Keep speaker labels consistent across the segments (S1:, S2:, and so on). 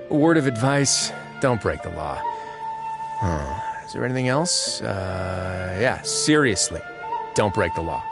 S1: Word of advice, don't break the law. Is there anything else? Yeah, seriously, don't break the law.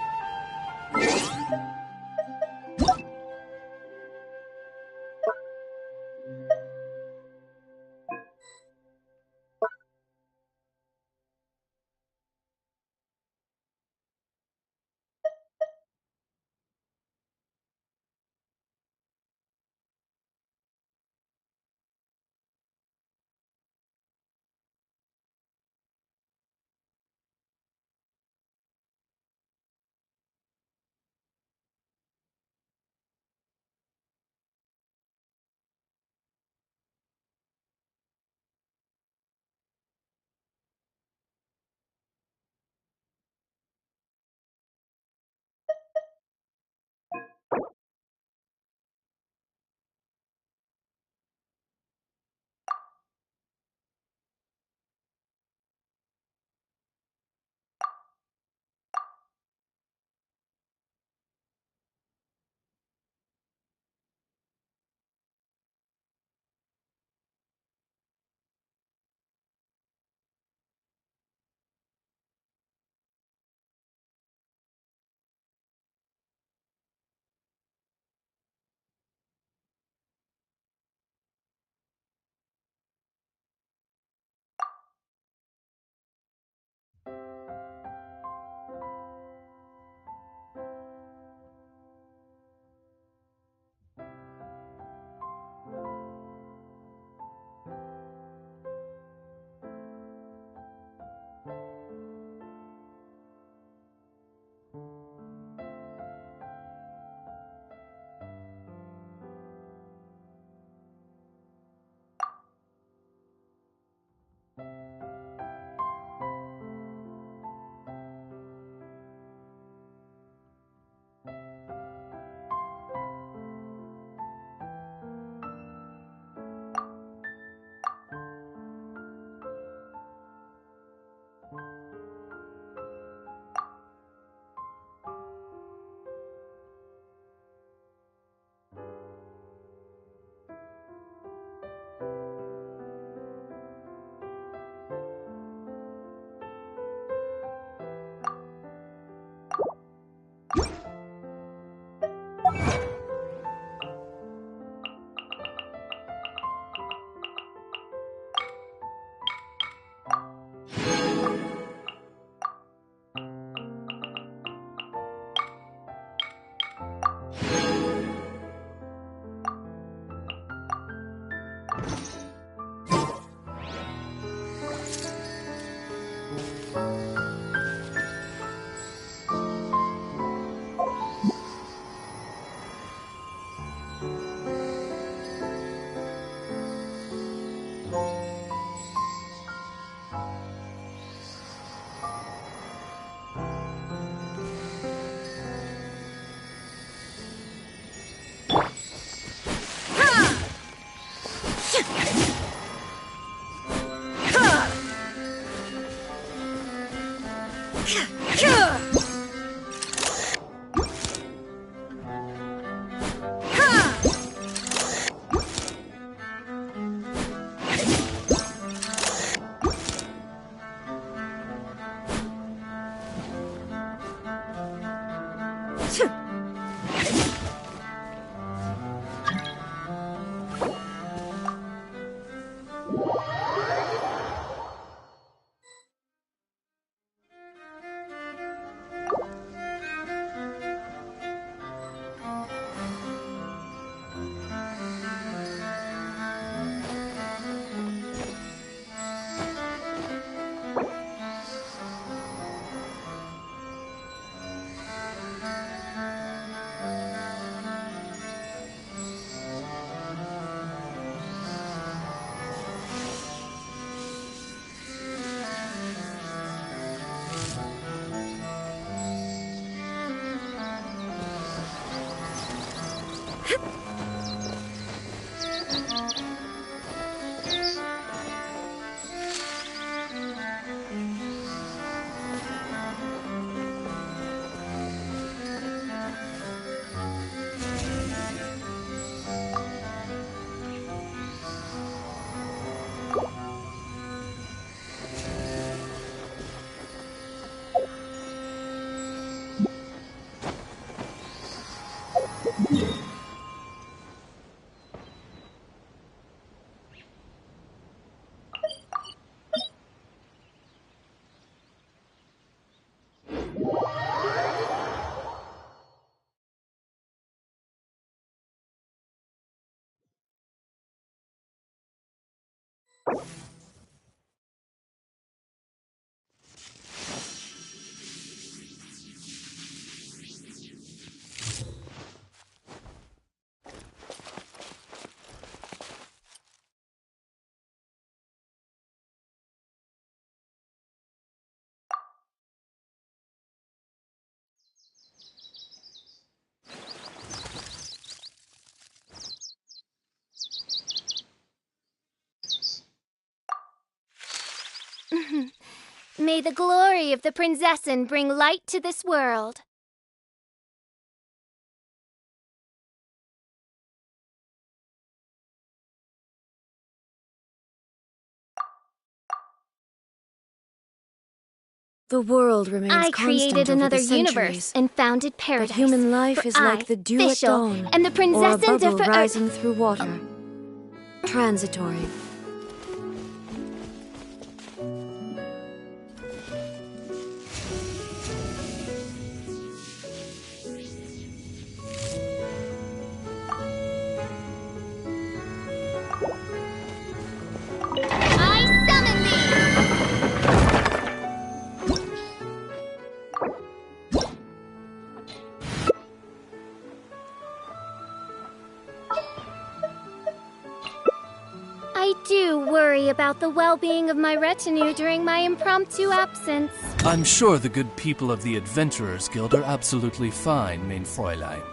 S2: May the glory of the Prinzessin bring light to this world.
S3: The world remains
S2: I
S3: constant
S2: created
S3: over
S2: another
S3: the
S2: universe
S3: centuries.
S2: and founded paradise.
S3: But human life is like the dew at
S2: Fischl,
S3: dawn,
S2: and the
S3: or a
S2: Prinzessins
S3: bubble
S2: are
S3: rising through water. Transitory.
S2: I summon I do worry about the well-being of my retinue during my impromptu absence.
S4: I'm sure the good people of the Adventurers Guild are absolutely fine, mein Fräulein.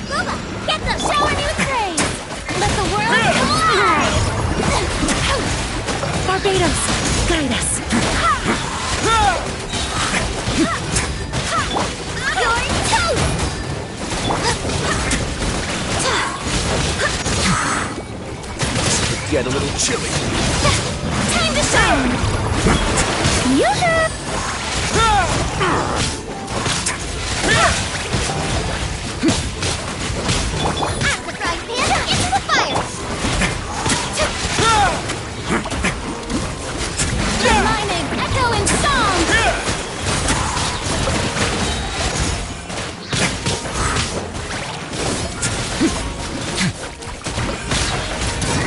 S2: Booba, get them! Shower new praise! Let the world collide!
S3: Barbados, guide us.
S2: You're toast!
S1: Get a little chilly.
S2: Time to shine! Yoo-hoo! At the frying pan, into the fire! Miming, echo, and song!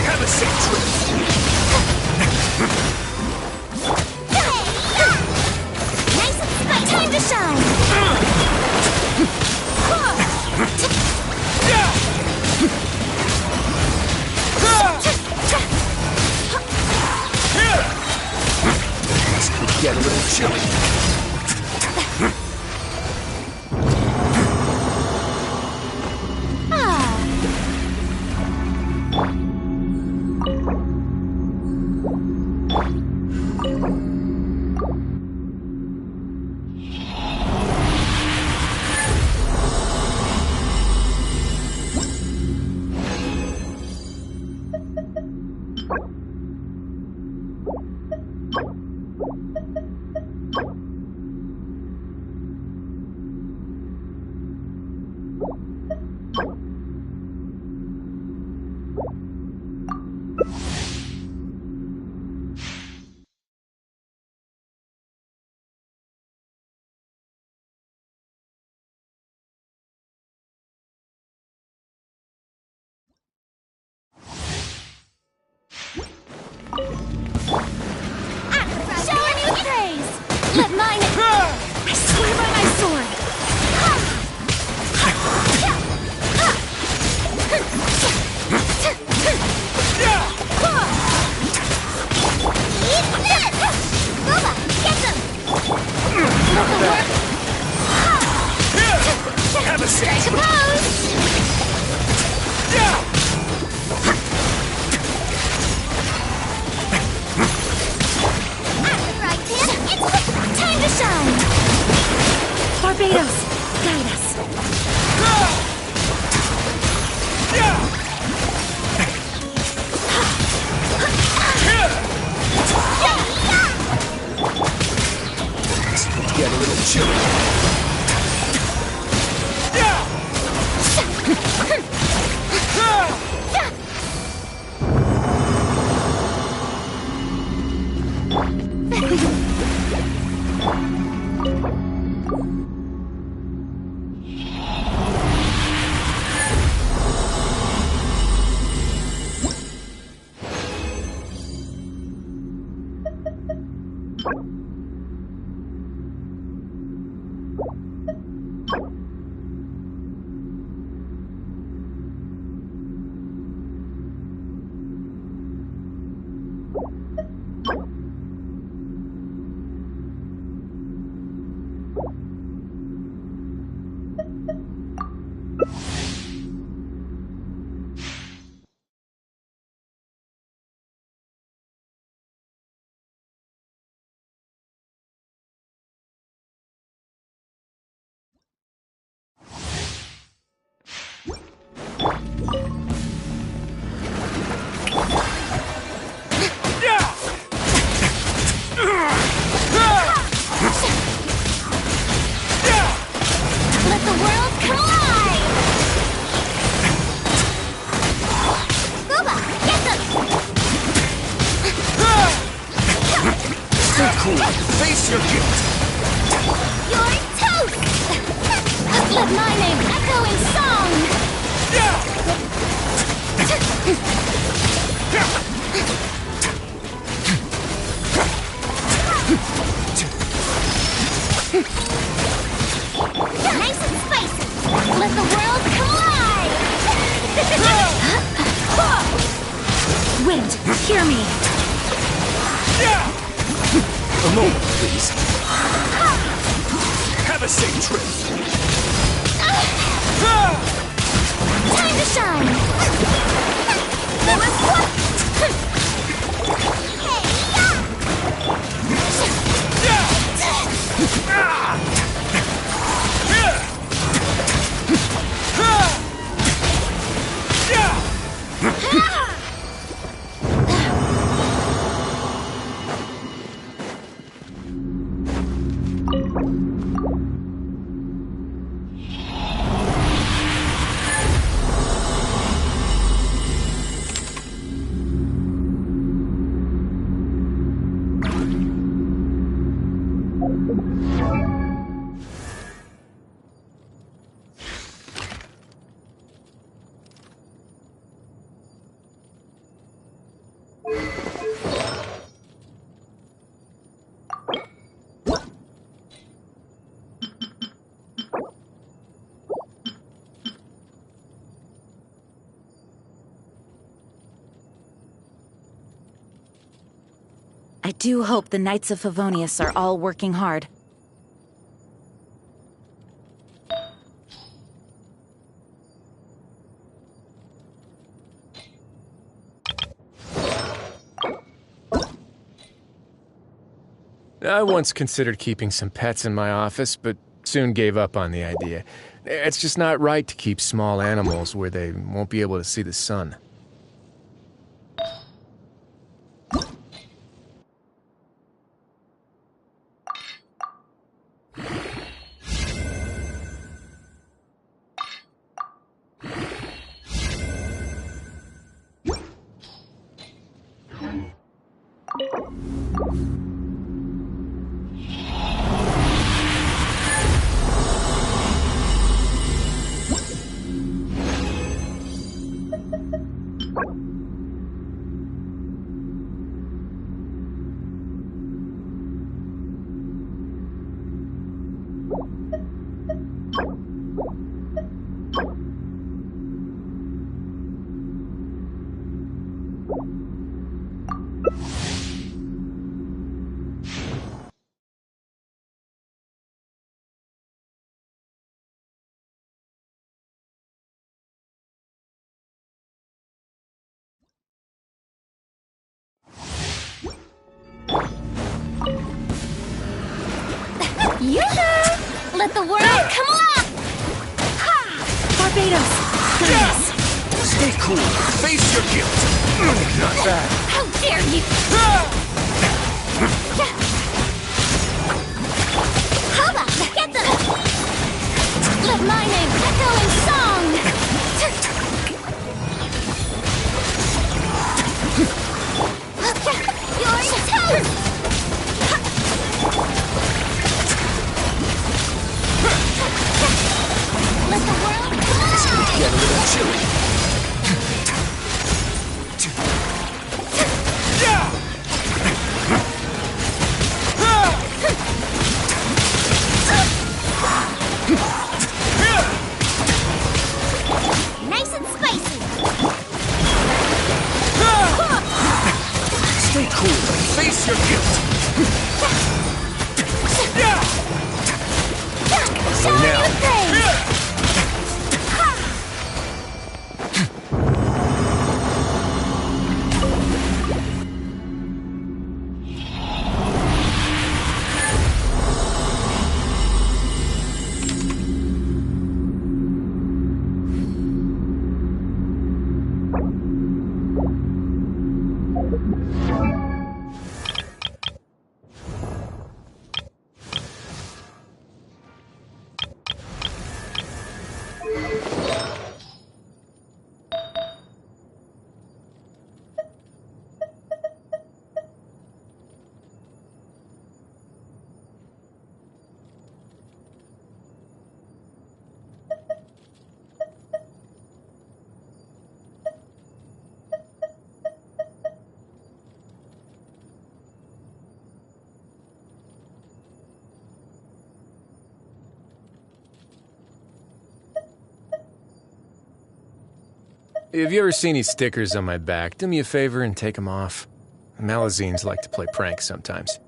S1: Have a safe trip.
S2: Nice and spicy! Time to shine!
S1: Get a little chilly.
S2: Shower new praise! Let mine... I swear by my sword!
S5: I do hope the Knights of Favonius are all working hard.
S1: I once considered keeping some pets in my office, but soon gave up on the idea. It's just not right to keep small animals where they won't be able to see the sun.
S2: Yoo-hoo! Let the world come alive!
S5: Barbados! Yes!
S6: Stay cool. Face your guilt.
S1: Not bad.
S2: How dare you! Haba! Get them! Let my name echo in song! You're toast! Let the world come alive!
S6: Get a little chilly. Face your guilt!
S2: Show me your face!
S1: Have you ever seen these stickers on my back? Do me a favor and take them off. Malazines like to play pranks sometimes.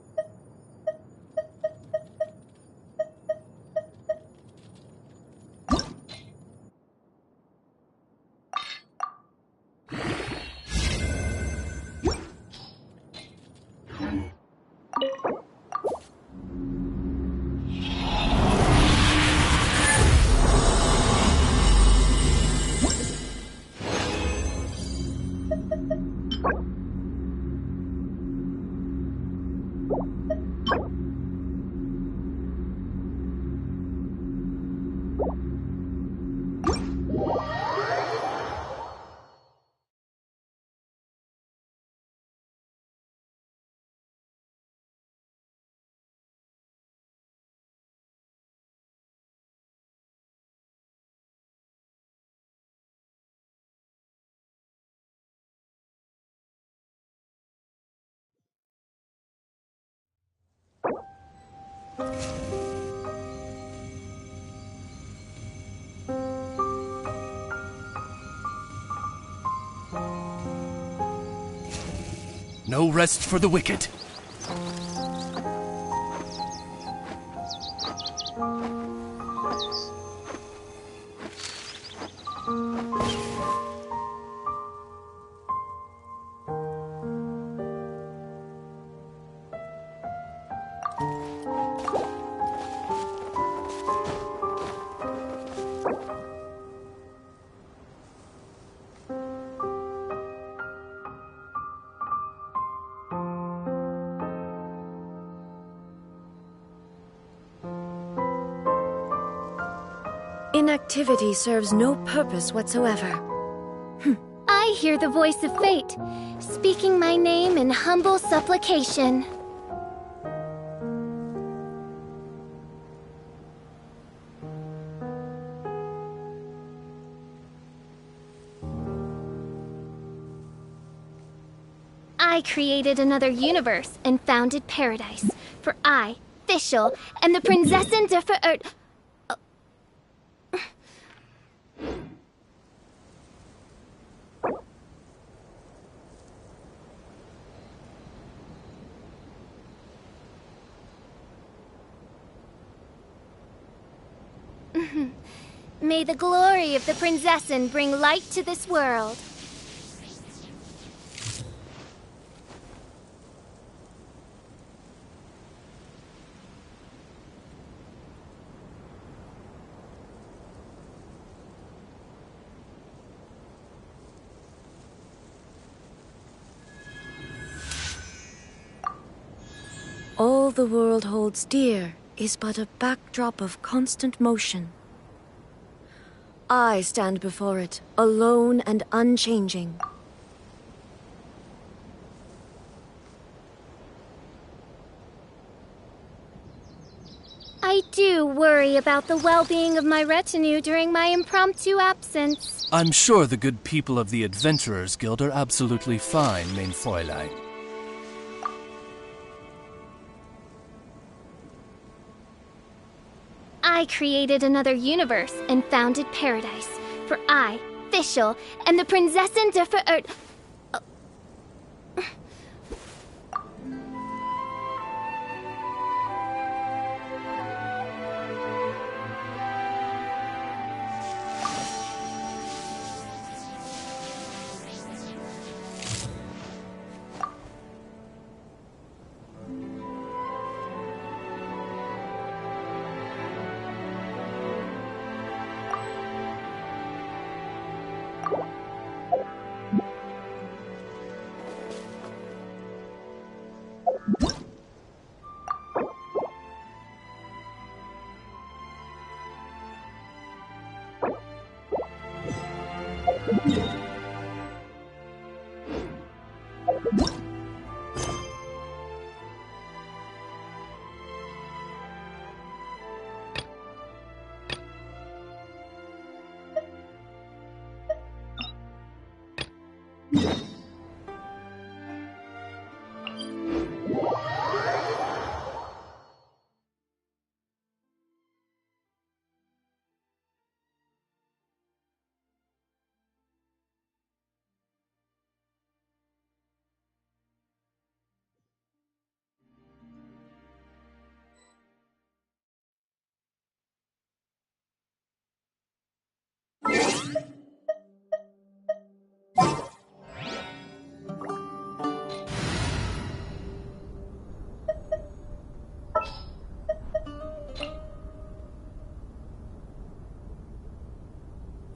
S4: No rest for the wicked.
S3: Inactivity serves no purpose whatsoever.
S2: I hear the voice of fate, speaking my name in humble supplication. I created another universe and founded paradise, for I, Fischl, am the Prinzessin der Verirrt. May the glory of the Prinzessin bring light to this world.
S3: All the world holds dear is but a backdrop of constant motion. I stand before it, alone and unchanging.
S2: I do worry about the well-being of my retinue during my impromptu absence.
S4: I'm sure the good people of the Adventurers Guild are absolutely fine, mein Fräulein.
S2: I created another universe and founded paradise, for I, Fischl, am the Prinzessin der Verirrt.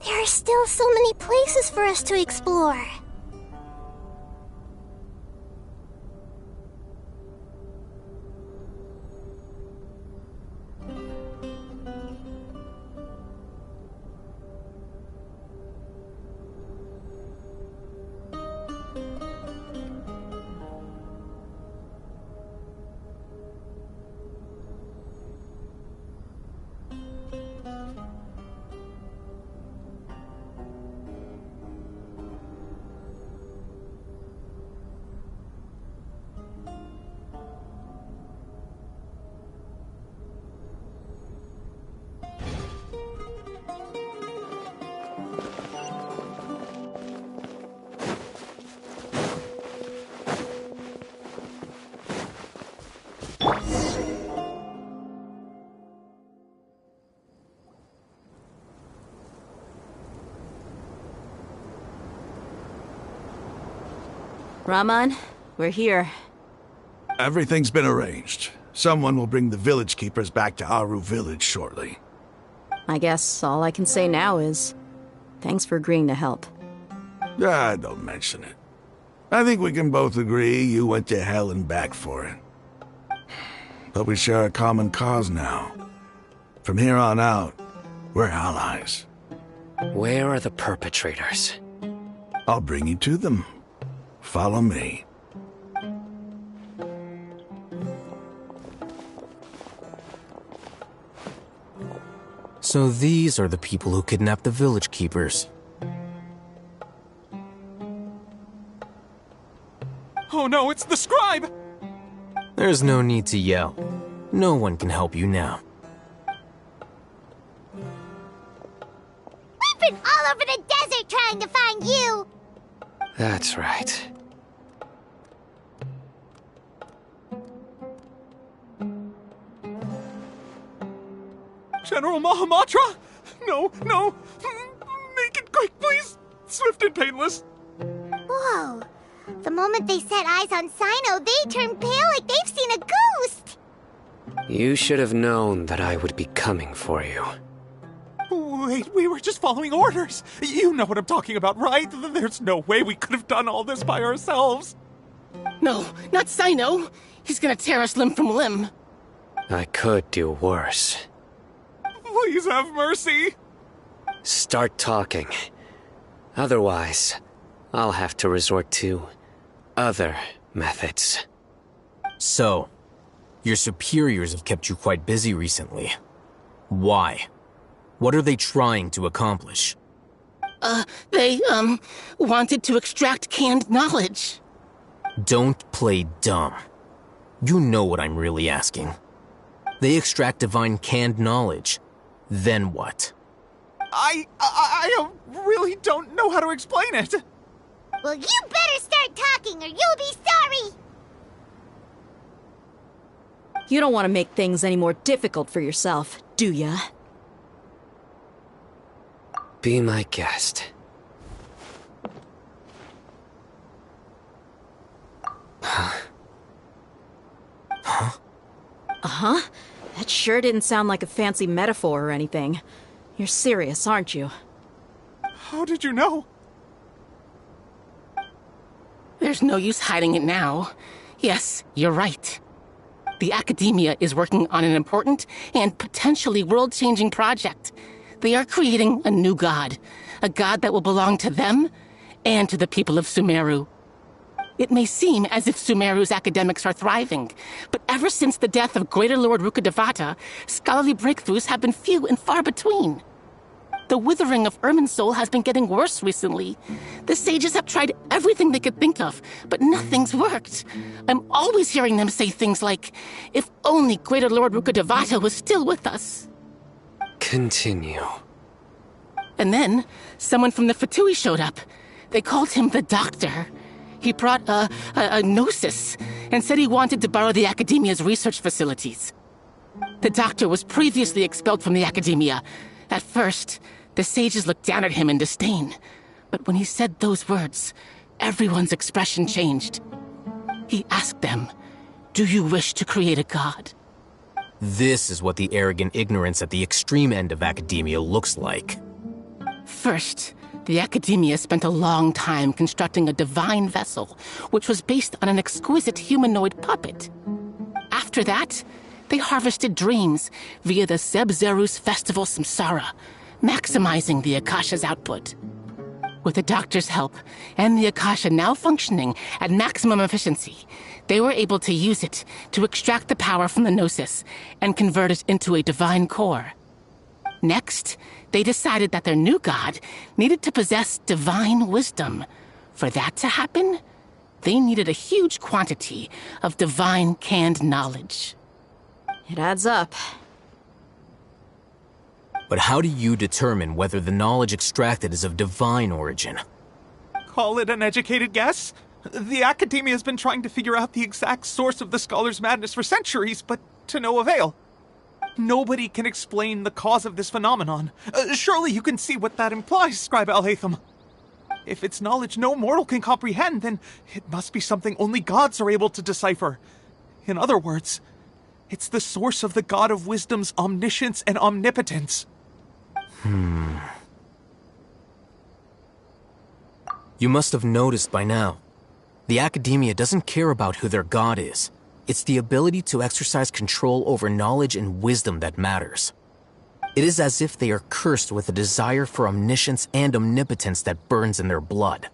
S2: There are still so many places for us to explore.
S5: Raman, we're here.
S7: Everything's been arranged. Someone will bring the village keepers back to Aru village shortly.
S5: I guess all I can say now is thanks for agreeing to help.
S7: Don't mention it. I think we can both agree you went to hell and back for it. But we share a common cause now. From here on out, we're allies.
S6: Where are the perpetrators?
S7: I'll bring you to them. Follow me.
S8: So these are the people who kidnapped the village keepers.
S6: Oh no, it's the scribe!
S8: There's no need to yell. No one can help you now.
S2: We've been all over the desert trying to find you!
S6: That's right. General Mahamatra? No, no! Make it quick, please! Swift and painless!
S2: Whoa. The moment they set eyes on Sino, they turn pale like they've seen a ghost!
S6: You should have known that I would be coming for you.
S9: Wait, we were just following orders. You know what I'm talking about, right? There's no way we could have done all this by ourselves.
S10: No, not Sino. He's gonna tear us limb from limb.
S6: I could do worse.
S9: Please have mercy.
S6: Start talking. Otherwise, I'll have to resort to other methods.
S8: So, your superiors have kept you quite busy recently. Why? What are they trying to accomplish?
S10: They wanted to extract canned knowledge.
S8: Don't play dumb. You know what I'm really asking. They extract divine canned knowledge. Then what?
S9: I really don't know how to explain it.
S2: Well, you better start talking or you'll be sorry!
S5: You don't want to make things any more difficult for yourself, do ya?
S6: Be my guest.
S8: Huh?
S5: Uh-huh. That sure didn't sound like a fancy metaphor or anything. You're serious, aren't you?
S9: How did you know?
S10: There's no use hiding it now. Yes, you're right. The Academia is working on an important and potentially world-changing project. They are creating a new god. A god that will belong to them and to the people of Sumeru. It may seem as if Sumeru's academics are thriving, but ever since the death of Greater Lord Rukkhadevata, scholarly breakthroughs have been few and far between. The withering of Irminsul has been getting worse recently. The sages have tried everything they could think of, but nothing's worked. I'm always hearing them say things like, if only Greater Lord Rukkhadevata was still with us.
S11: Continue.
S10: And then, someone from the Fatui showed up. They called him the Doctor. He brought a gnosis and said he wanted to borrow the Academia's research facilities. The Doctor was previously expelled from the Academia. At first, the sages looked down at him in disdain. But when he said those words, everyone's expression changed. He asked them, "Do you wish to create a god?"
S8: This is what the arrogant ignorance at the extreme end of academia looks like.
S10: First, the Academia spent a long time constructing a divine vessel, which was based on an exquisite humanoid puppet. After that, they harvested dreams via the Zeb-Zerus Festival Samsara, maximizing the Akasha's output. With the Doctor's help, and the Akasha now functioning at maximum efficiency, they were able to use it to extract the power from the Gnosis and convert it into a divine core. Next, they decided that their new god needed to possess divine wisdom. For that to happen, they needed a huge quantity of divine canned knowledge.
S5: It adds up.
S8: But how do you determine whether the knowledge extracted is of divine origin?
S9: Call it an educated guess? The Academia has been trying to figure out the exact source of the Scholar's madness for centuries, but to no avail. Nobody can explain the cause of this phenomenon. Surely you can see what that implies, Scribe Al-Haytham. If it's knowledge no mortal can comprehend, then it must be something only gods are able to decipher. In other words, it's the source of the God of Wisdom's omniscience and omnipotence.
S8: You must have noticed by now. The Academia doesn't care about who their god is. It's the ability to exercise control over knowledge and wisdom that matters. It is as if they are cursed with a desire for omniscience and omnipotence that burns in their blood.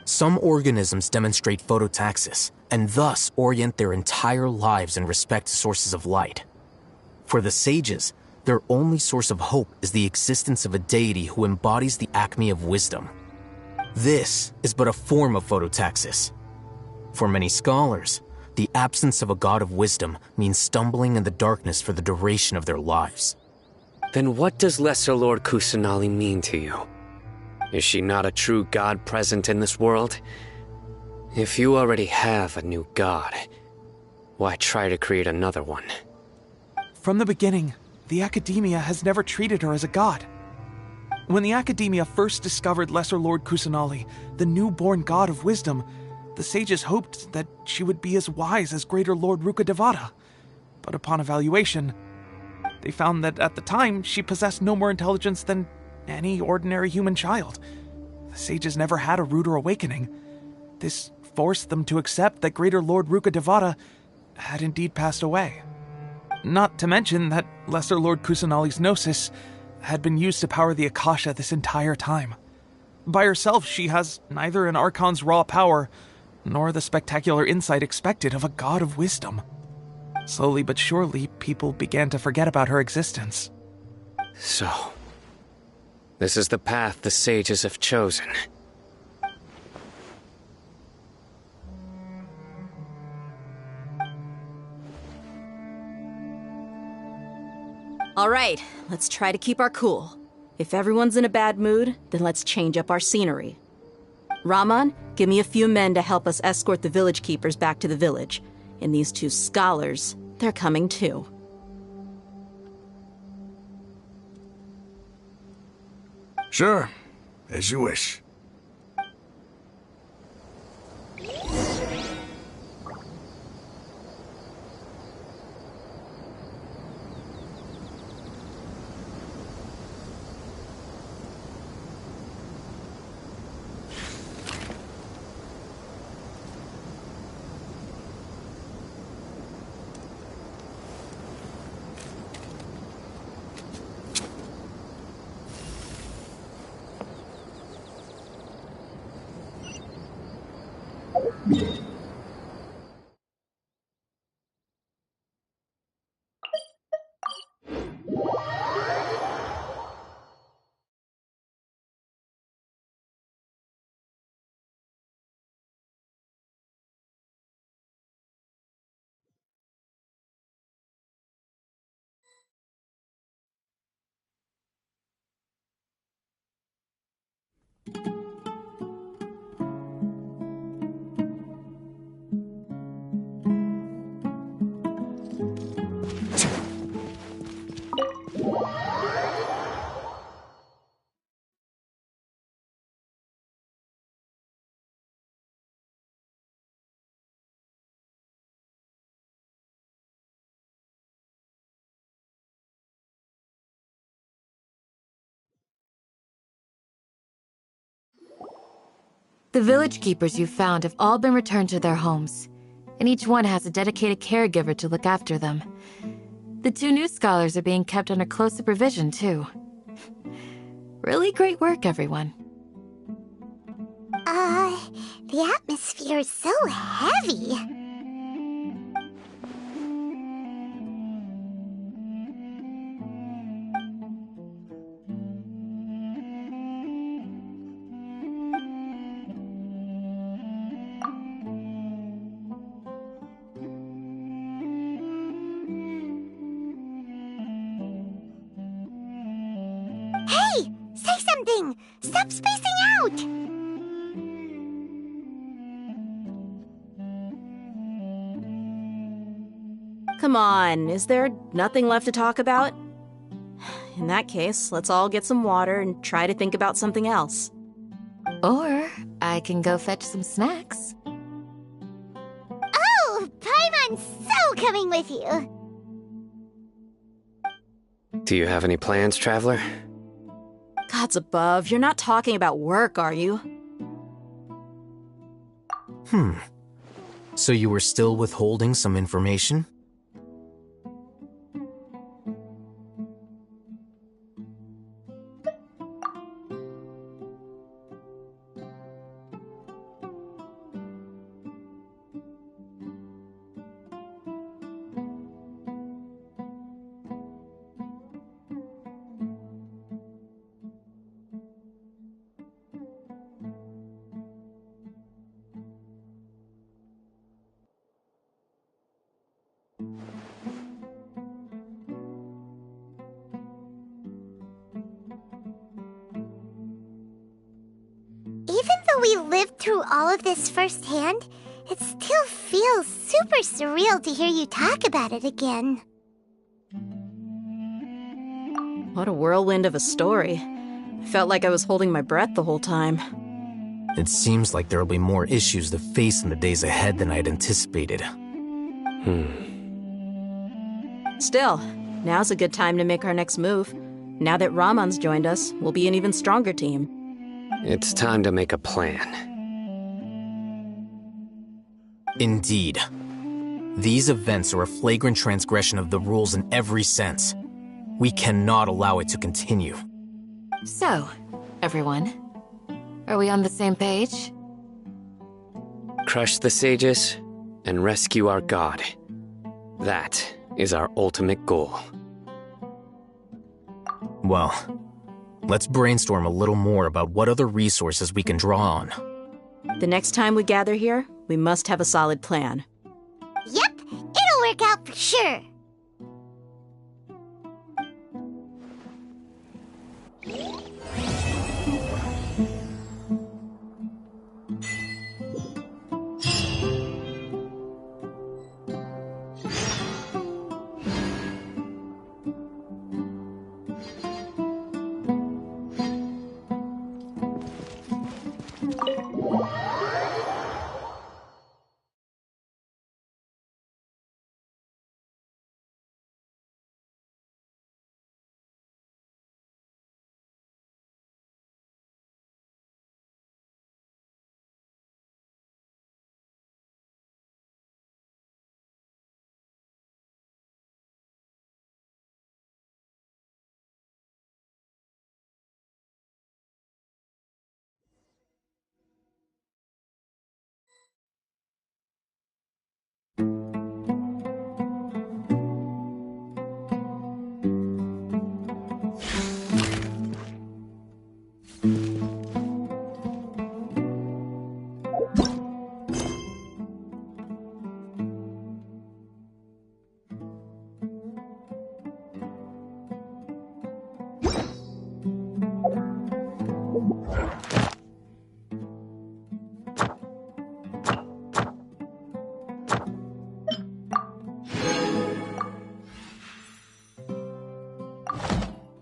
S8: Some organisms demonstrate phototaxis, and thus orient their entire lives in respect to sources of light. For the sages, their only source of hope is the existence of a deity who embodies the acme of wisdom. This is but a form of phototaxis. For many scholars, the absence of a god of wisdom means stumbling in the darkness for the duration of their lives.
S11: Then what does Lesser Lord Kusanali mean to you? Is she not a true god present in this world? If you already have a new god, why try to create another one?
S9: From the beginning, the Academia has never treated her as a god. When the Academia first discovered Lesser Lord Kusanali, the newborn god of wisdom, the sages hoped that she would be as wise as Greater Lord Rukkhadevata. But upon evaluation, they found that at the time she possessed no more intelligence than any ordinary human child. The sages never had a ruder awakening. This forced them to accept that Greater Lord Rukkhadevata had indeed passed away. Not to mention that Lesser Lord Kusanali's gnosis had been used to power the Akasha this entire time. By herself, she has neither an Archon's raw power, nor the spectacular insight expected of a god of wisdom. Slowly but surely, people began to forget about her existence.
S11: So, this is the path the sages have chosen.
S5: All right, let's try to keep our cool. If everyone's in a bad mood, then let's change up our scenery. Rahman, give me a few men to help us escort the village keepers back to the village. And these two scholars, they're coming too.
S7: Sure, as you wish.
S12: The village keepers you found have all been returned to their homes, and each one has a dedicated caregiver to look after them. The 2 new scholars are being kept under close supervision, too. Really great work, everyone.
S2: The atmosphere is so heavy. Hey! Say something! Stop spacing out!
S5: Come on, is there nothing left to talk about? In that case, let's all get some water and try to think about something else.
S12: Or I can go fetch some snacks.
S2: Oh, Paimon's so coming with you!
S11: Do you have any plans, Traveler?
S5: Gods above, you're not talking about work, are you?
S8: So you were still withholding some information?
S2: Even though we lived through all of this firsthand, it still feels super surreal to hear you talk about it again.
S5: What a whirlwind of a story. I felt like I was holding my breath the whole time.
S8: It seems like there'll be more issues to face in the days ahead than I'd anticipated.
S5: Still, now's a good time to make our next move. Now that Ramon's joined us, we'll be an even stronger team.
S11: It's time to make a plan.
S8: Indeed. These events are a flagrant transgression of the rules in every sense. We cannot allow it to continue.
S12: So, everyone, are we on the same page?
S11: Crush the sages and rescue our god. That is our ultimate goal.
S8: Well, let's brainstorm a little more about what other resources we can draw on.
S5: The next time we gather here, we must have a solid plan.
S2: Yep, it'll work out for sure.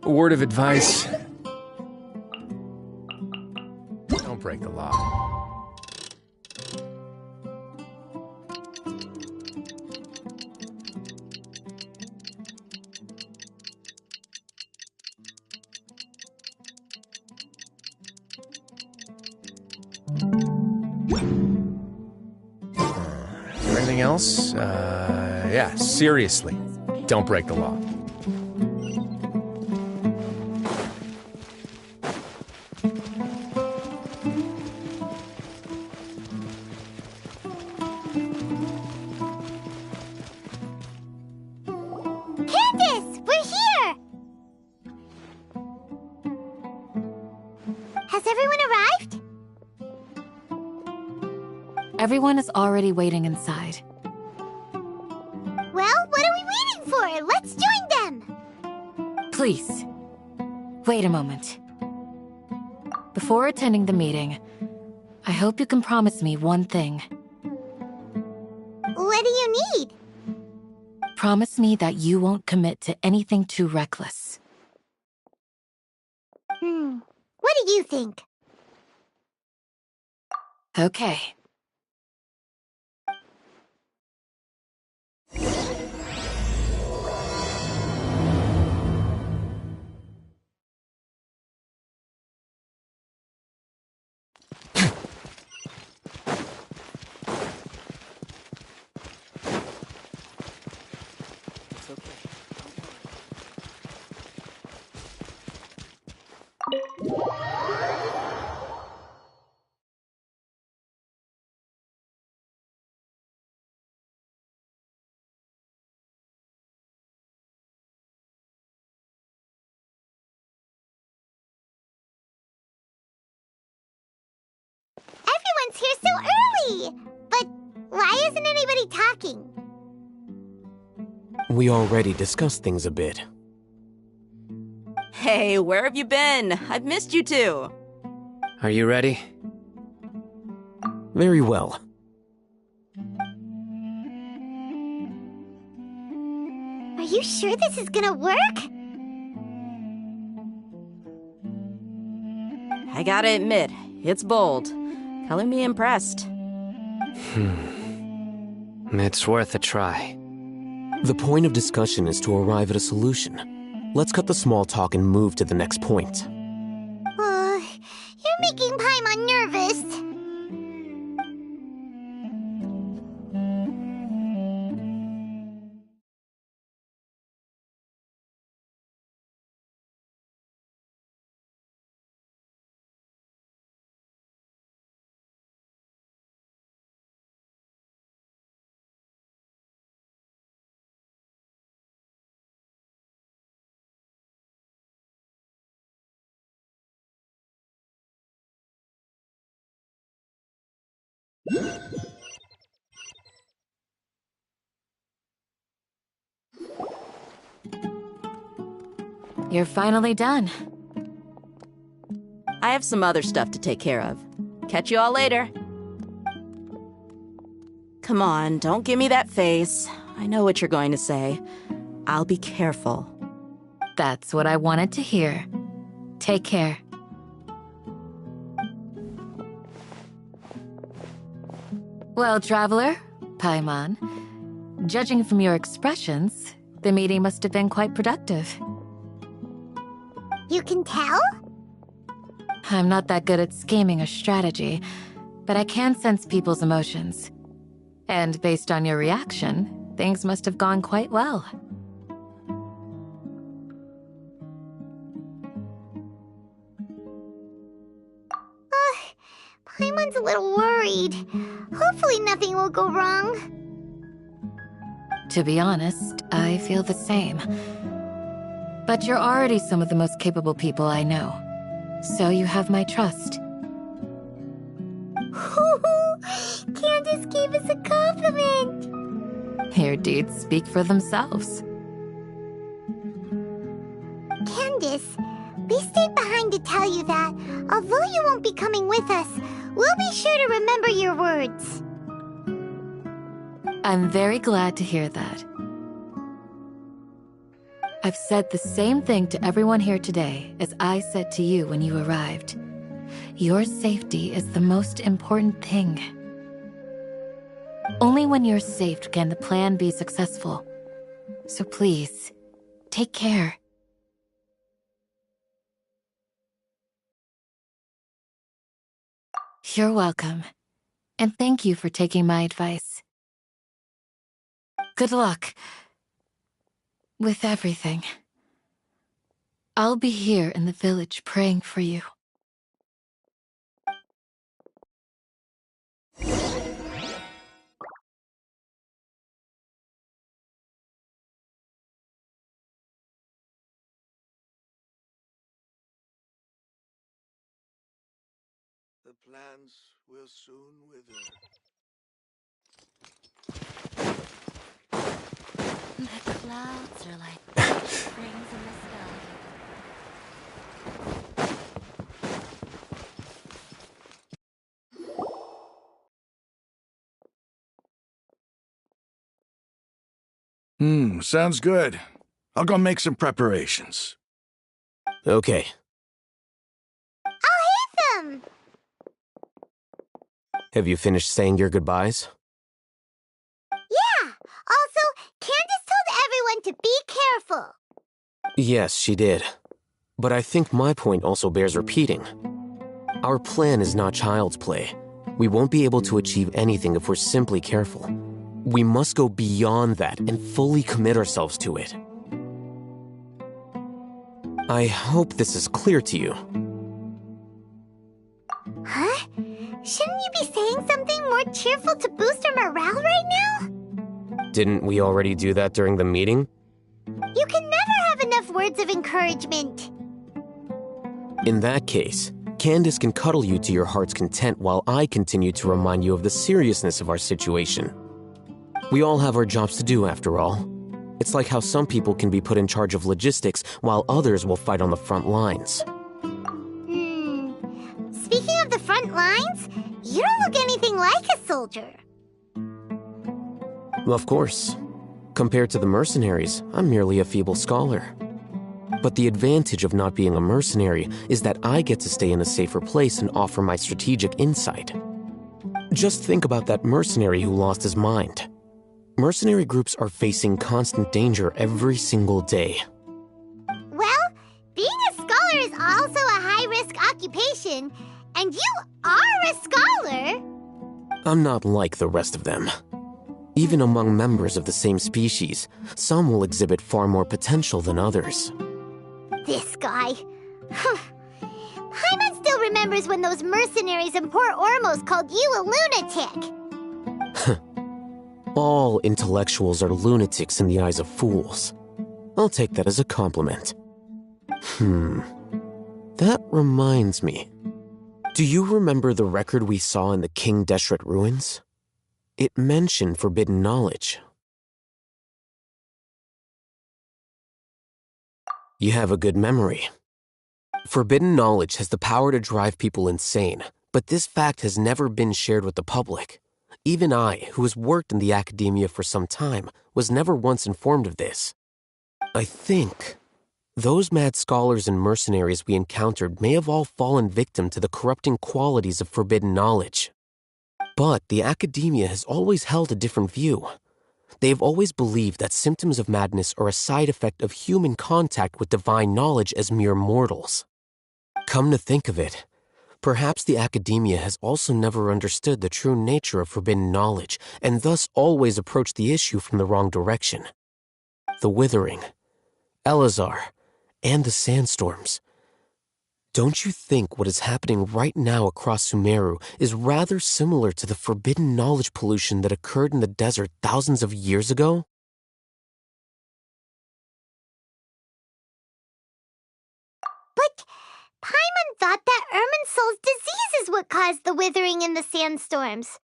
S1: A word of advice. Don't break the law. Anything else? Yeah, seriously. Don't break the law.
S2: Candace, we're here! Has everyone arrived?
S12: Everyone is already waiting inside.
S2: Well, what are we waiting for? Let's join them!
S12: Please, wait a moment. Before attending the meeting, I hope you can promise me one thing.
S2: What do you need?
S12: Promise me that you won't commit to anything too reckless.
S2: What do you think?
S12: Okay.
S2: Everyone's here so early! But why isn't anybody talking?
S8: We already discussed things a bit.
S5: Hey, where have you been? I've missed you too.
S11: Are you ready?
S8: Very well.
S2: Are you sure this is gonna work?
S5: I gotta admit, it's bold. Color me impressed.
S11: It's worth a try.
S8: The point of discussion is to arrive at a solution. Let's cut the small talk and move to the next point.
S2: You're making Paimon nervous.
S12: You're finally done.
S5: I have some other stuff to take care of. Catch you all later. Come on, don't give me that face. I know what you're going to say. I'll be careful.
S12: That's what I wanted to hear. Take care. Well, traveler, Paimon, judging from your expressions, the meeting must have been quite productive.
S2: You can tell?
S12: I'm not that good at scheming or strategy, but I can sense people's emotions. And based on your reaction, things must have gone quite well.
S2: Paimon's a little worried. Hopefully nothing will go wrong.
S12: To be honest, I feel the same. But you're already some of the most capable people I know, so you have my trust.
S2: Candace gave us a compliment!
S12: Your deeds speak for themselves.
S2: Candace, we stayed behind to tell you that, although you won't be coming with us, we'll be sure to remember your words.
S12: I'm very glad to hear that. I've said the same thing to everyone here today as I said to you when you arrived. Your safety is the most important thing. Only when you're safe can the plan be successful. So please, take care. You're welcome. And thank you for taking my advice. Good luck with everything. I'll be here in the village praying for you.
S7: The plants will soon wither.
S2: The clouds are like springs in the sky.
S7: Sounds good. I'll go make some preparations.
S8: Okay.
S2: I'll hit them!
S8: Have you finished saying your goodbyes?
S2: Yeah! Also, Candace told everyone to be careful.
S8: Yes, she did. But I think my point also bears repeating. Our plan is not child's play. We won't be able to achieve anything if we're simply careful. We must go beyond that and fully commit ourselves to it. I hope this is clear to you.
S2: Huh? Shouldn't you be saying something more cheerful to boost our morale right now?
S8: Didn't we already do that during the meeting?
S2: You can never have enough words of encouragement.
S8: In that case, Candace can cuddle you to your heart's content while I continue to remind you of the seriousness of our situation. We all have our jobs to do, after all. It's like how some people can be put in charge of logistics while others will fight on the front lines.
S2: Speaking of the front lines, you don't look anything like a soldier.
S8: Of course. Compared to the mercenaries, I'm merely a feeble scholar. But the advantage of not being a mercenary is that I get to stay in a safer place and offer my strategic insight. Just think about that mercenary who lost his mind. Mercenary groups are facing constant danger every single day.
S2: Well, being a scholar is also a high-risk occupation, and you are a scholar!
S8: I'm not like the rest of them. Even among members of the same species, some will exhibit far more potential than others.
S2: This guy. Paimon still remembers when those mercenaries in Port Ormos called you a lunatic.
S8: All intellectuals are lunatics in the eyes of fools. I'll take that as a compliment. That reminds me. Do you remember the record we saw in the King Deshret ruins? It mentioned forbidden knowledge. You have a good memory. Forbidden knowledge has the power to drive people insane, but this fact has never been shared with the public. Even I, who has worked in the academia for some time, was never once informed of this. I think those mad scholars and mercenaries we encountered may have all fallen victim to the corrupting qualities of forbidden knowledge. But the academia has always held a different view. They have always believed that symptoms of madness are a side effect of human contact with divine knowledge as mere mortals. Come to think of it, perhaps the academia has also never understood the true nature of forbidden knowledge and thus always approached the issue from the wrong direction. The Withering, Elazar, and the sandstorms. Don't you think what is happening right now across Sumeru is rather similar to the forbidden knowledge pollution that occurred in the desert thousands of years ago?
S2: But Paimon thought that Irminsul's disease is what caused the withering in the sandstorms.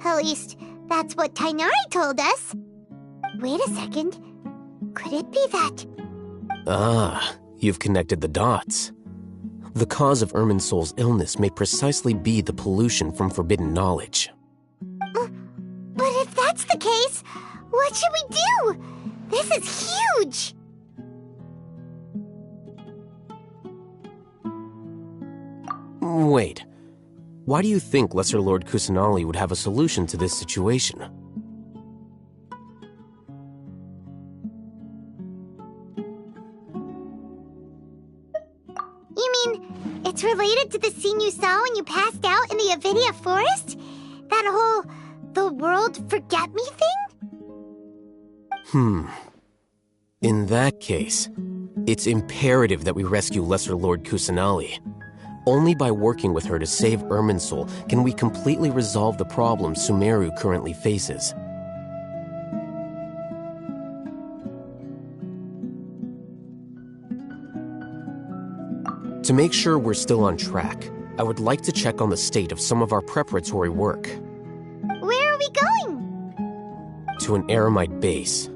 S2: At least, that's what Tainari told us. Wait a second. Could it be that...
S8: Ah, you've connected the dots. The cause of Irminsul's illness may precisely be the pollution from forbidden knowledge.
S2: But if that's the case, what should we This is huge!
S8: Wait. Why do you think Lesser Lord Kusanali would have a solution to this situation?
S2: You mean, it's related to the scene you saw when you passed out in the Avidia forest? That whole, the world forget me thing?
S8: In that case, it's imperative that we rescue Lesser Lord Kusanali. Only by working with her to save Irminsul can we completely resolve the problem Sumeru currently faces. To make sure we're still on track, I would like to check on the state of some of our preparatory work.
S2: Where are we going?
S8: To an Eremite base.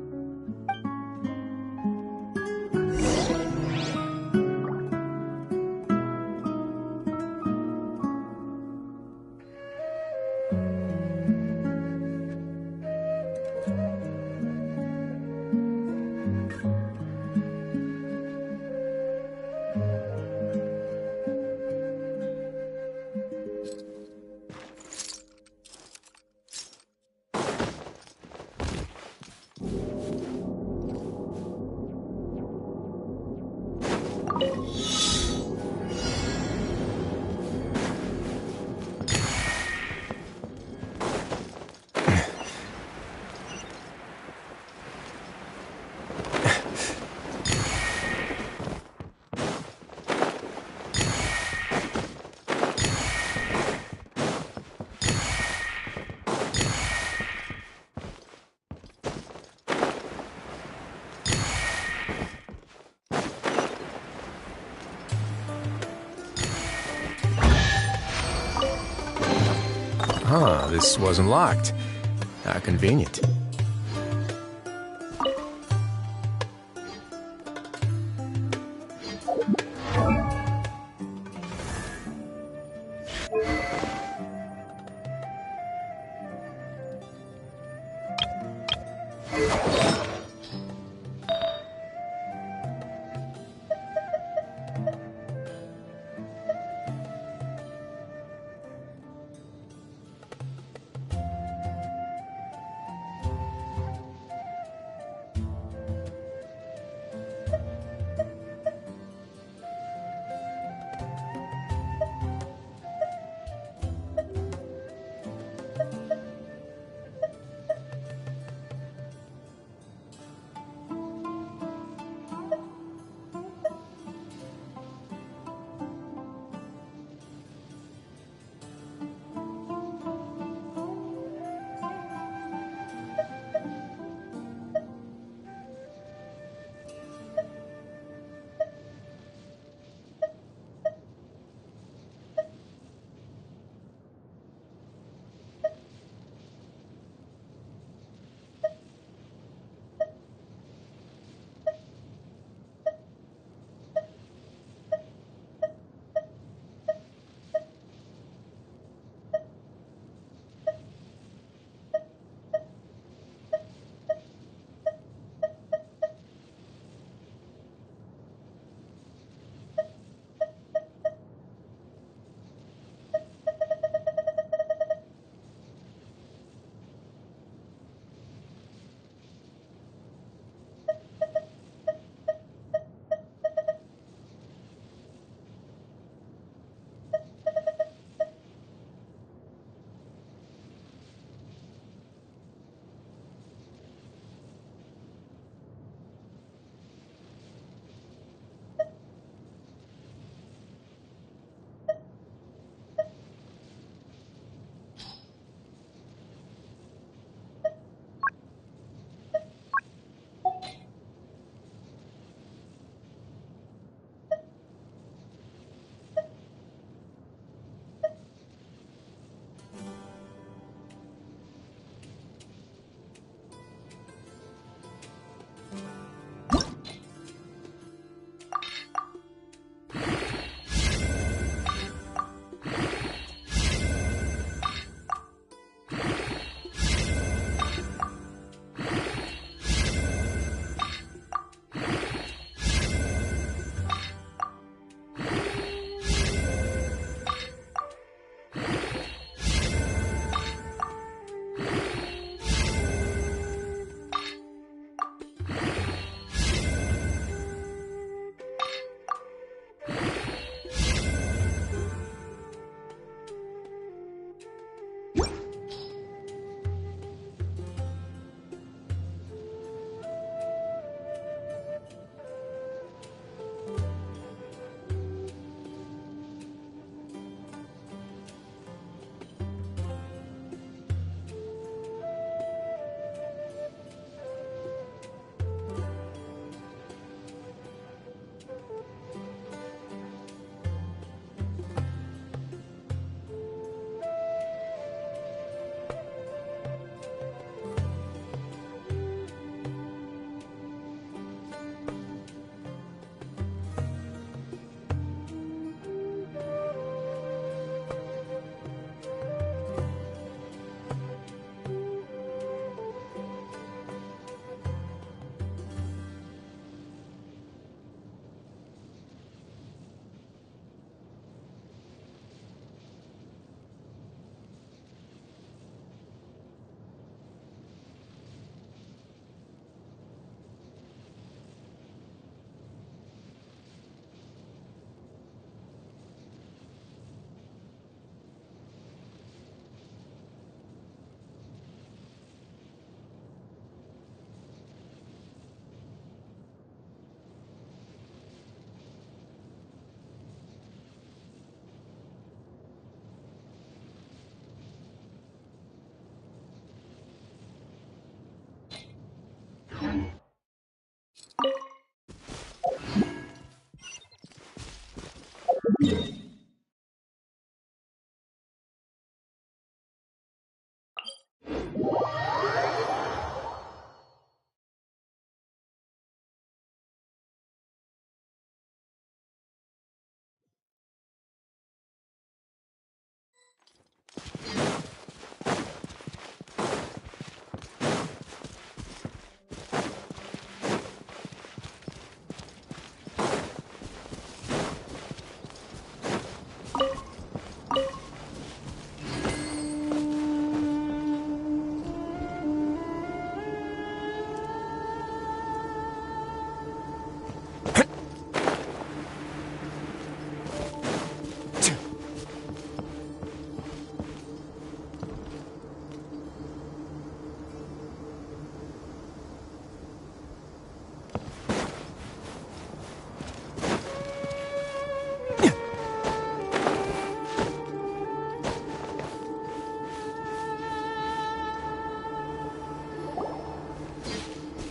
S1: Huh, this wasn't locked. How convenient.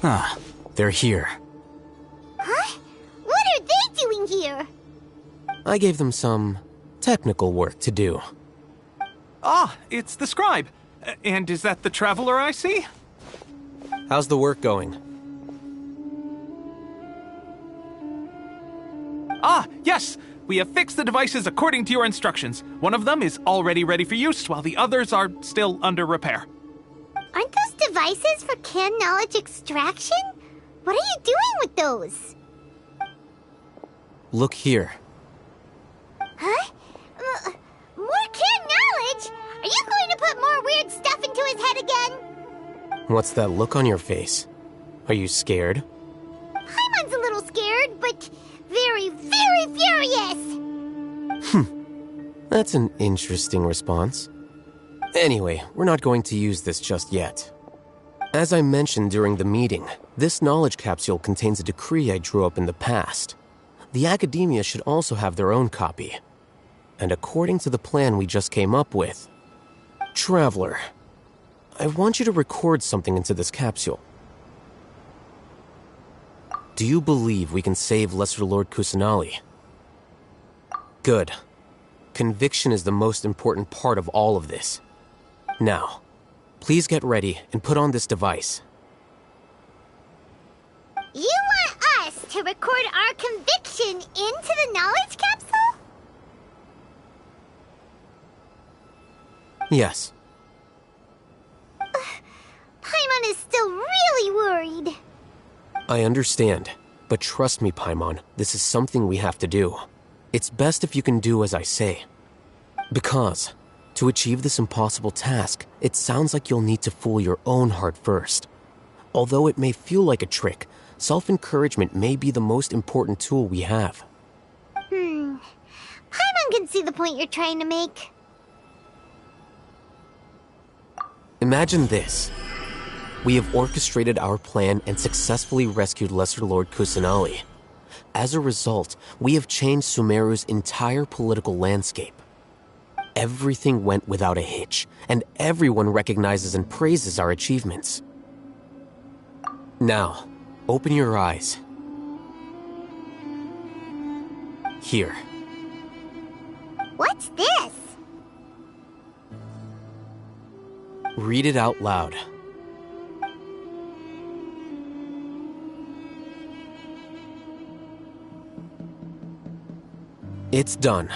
S8: Ah, they're here.
S2: Huh? What are they doing here?
S8: I gave them some technical work to do.
S9: Ah, it's the scribe. And is that the traveler I see?
S8: How's the work going?
S9: Ah, yes! We have fixed the devices according to your instructions. One of them is already ready for use, while the others are still under repair.
S2: Aren't those devices for canned knowledge extraction? What are you doing with those?
S8: Look here.
S2: Huh? More canned knowledge? Are you going to put more weird stuff into his head again?
S8: What's that look on your face? Are you scared?
S2: Paimon's a little scared, but very, very furious!
S8: That's an interesting response. Anyway, we're not going to use this just yet. As I mentioned during the meeting, this knowledge capsule contains a decree I drew up in the past. The academia should also have their own copy. And according to the plan we just came up with, Traveler, I want you to record something into this capsule. Do you believe we can save Lesser Lord Kusanali? Good. Conviction is the most important part of all of this. Now, please get ready and put on this device.
S2: You want us to record our conviction into the knowledge capsule?
S8: Yes.
S2: Paimon is still really worried.
S8: I understand, but trust me, Paimon, this is something we have to do. It's best if you can do as I say. Because, to achieve this impossible task, it sounds like you'll need to fool your own heart first. Although it may feel like a trick, self-encouragement may be the most important tool we have.
S2: Paimon can see the point you're trying to make.
S8: Imagine this. We have orchestrated our plan and successfully rescued Lesser Lord Kusanali. As a result, we have changed Sumeru's entire political landscape. Everything went without a hitch, and everyone recognizes and praises our achievements. Now, open your eyes. Here.
S2: What's this?
S8: Read it out loud. It's done.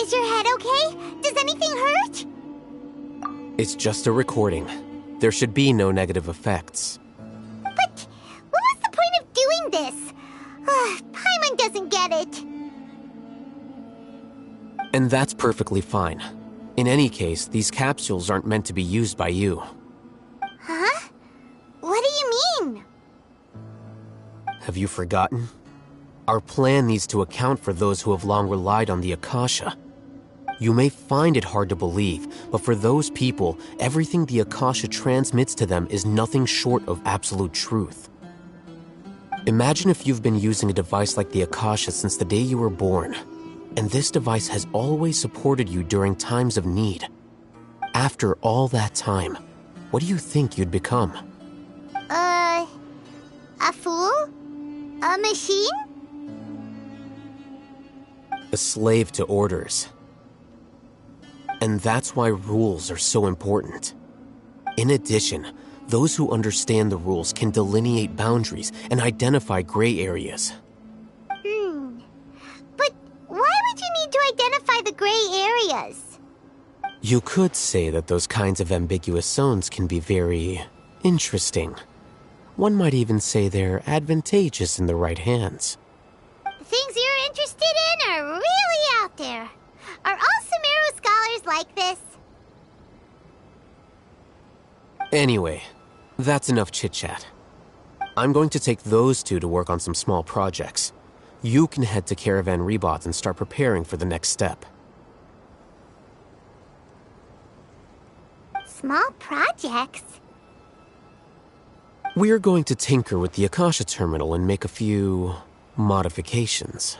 S2: Is your head okay? Does anything hurt?
S8: It's just a recording. There should be no negative effects.
S2: But what was the point of doing this? Paimon doesn't get it.
S8: And that's perfectly fine. In any case, these capsules aren't meant to be used by you.
S2: Huh? What do you mean?
S8: Have you forgotten? Our plan needs to account for those who have long relied on the Akasha. You may find it hard to believe, but for those people, everything the Akasha transmits to them is nothing short of absolute truth. Imagine if you've been using a device like the Akasha since the day you were born, and this device has always supported you during times of need. After all that time, what do you think you'd become?
S2: A fool? A machine?
S8: a slave to orders. And that's why rules are so important. In addition, those who understand the rules can delineate boundaries and identify gray areas.
S2: But why would you need to identify the gray areas?
S8: You could say that those kinds of ambiguous zones can be very interesting. One might even say they're advantageous in the right hands.
S2: The things you're interested in are really out there. Are all Sumeru scholars like this?
S8: Anyway, that's enough chit-chat. I'm going to take those two to work on some small projects. You can head to Caravan Rebot and start preparing for the next step.
S2: Small projects?
S8: We're going to tinker with the Akasha terminal and make a few modifications.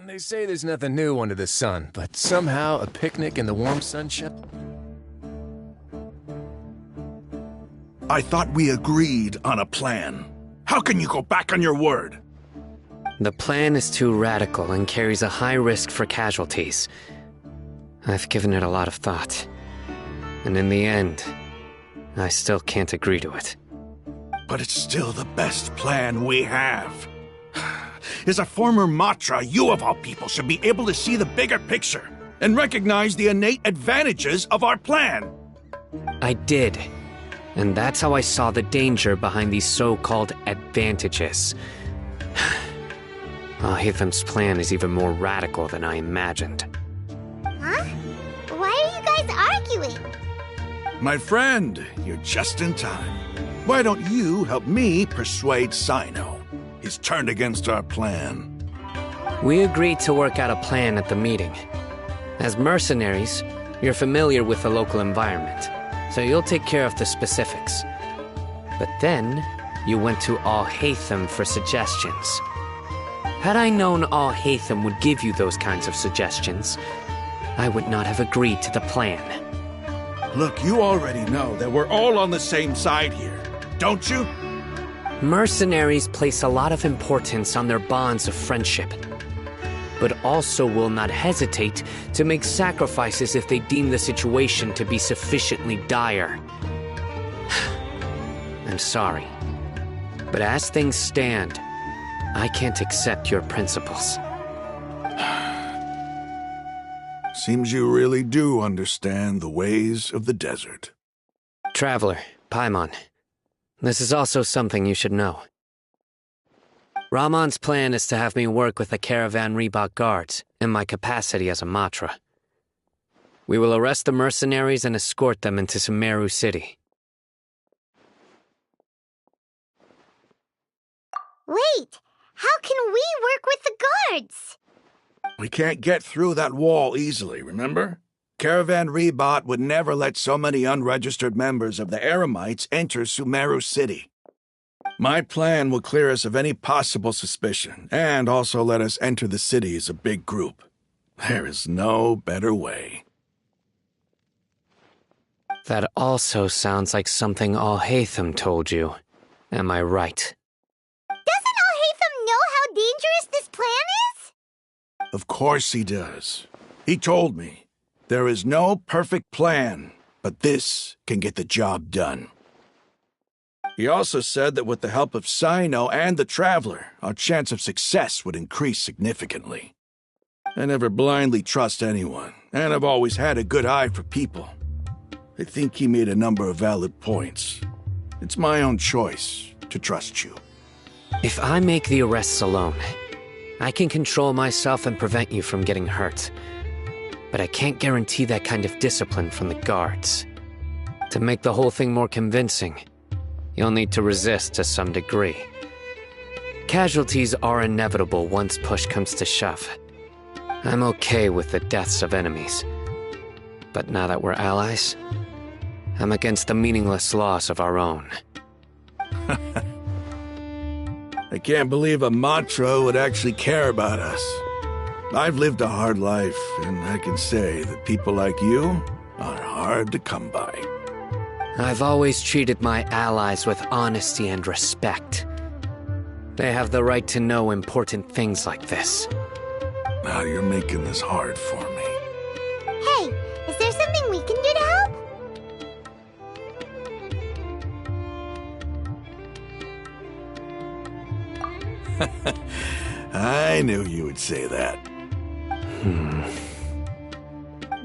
S1: They say there's nothing new under the sun, but somehow a picnic in the warm sunshine...
S7: I thought we agreed on a plan. How can you go back on your word?
S11: The plan is too radical and carries a high risk for casualties. I've given it a lot of thought. And in the end, I still can't agree to it.
S7: But it's still the best plan we have. As a former Matra, you of all people should be able to see the bigger picture and recognize the innate advantages of our plan.
S11: I did. And that's how I saw the danger behind these so-called advantages. Al-Haytham's plan is even more radical than I imagined.
S2: Huh? Why are you guys arguing?
S7: My friend, you're just in time. Why don't you help me persuade Sino? He's turned against our plan.
S11: We agreed to work out a plan at the meeting. As mercenaries, you're familiar with the local environment, so you'll take care of the specifics. But then, you went to Al-Haytham for suggestions. Had I known Al-Haytham would give you those kinds of suggestions, I would not have agreed to the plan.
S7: Look, you already know that we're all on the same side here, don't you?
S11: Mercenaries place a lot of importance on their bonds of friendship, but also will not hesitate to make sacrifices if they deem the situation to be sufficiently dire. I'm sorry, but as things stand, I can't accept your principles.
S7: Seems you really do understand the ways of the desert.
S11: Traveler, Paimon, this is also something you should know. Ramon's plan is to have me work with the Caravan Rebot guards in my capacity as a Matra. We will arrest the mercenaries and escort them into Sumeru City.
S2: Wait, how can we work with the guards?
S7: We can't get through that wall easily, remember? Caravan Rebot would never let so many unregistered members of the Eremites enter Sumeru City. My plan will clear us of any possible suspicion, and also let us enter the city as a big group. There is no better way.
S11: That also sounds like something Al-Haytham told you. Am I right?
S2: Doesn't Al-Haytham know how dangerous this plan is?
S7: Of course he does. He told me. There is no perfect plan, but this can get the job done. He also said that with the help of Sino and the Traveler, our chance of success would increase significantly. I never blindly trust anyone, and I've always had a good eye for people. I think he made a number of valid points. It's my own choice to trust you.
S11: If I make the arrests alone, I can control myself and prevent you from getting hurt. But I can't guarantee that kind of discipline from the guards. To make the whole thing more convincing, you'll need to resist to some degree. Casualties are inevitable once push comes to shove. I'm okay with the deaths of enemies. But now that we're allies, I'm against the meaningless laws of our own.
S7: I can't believe a mantra would actually care about us. I've lived a hard life, and I can say that people like you are hard to come by.
S11: I've always treated my allies with honesty and respect. They have the right to know important things like this.
S7: Now you're making this hard for me.
S2: Hey, is there something we can do to help?
S7: I knew you would say that.
S2: We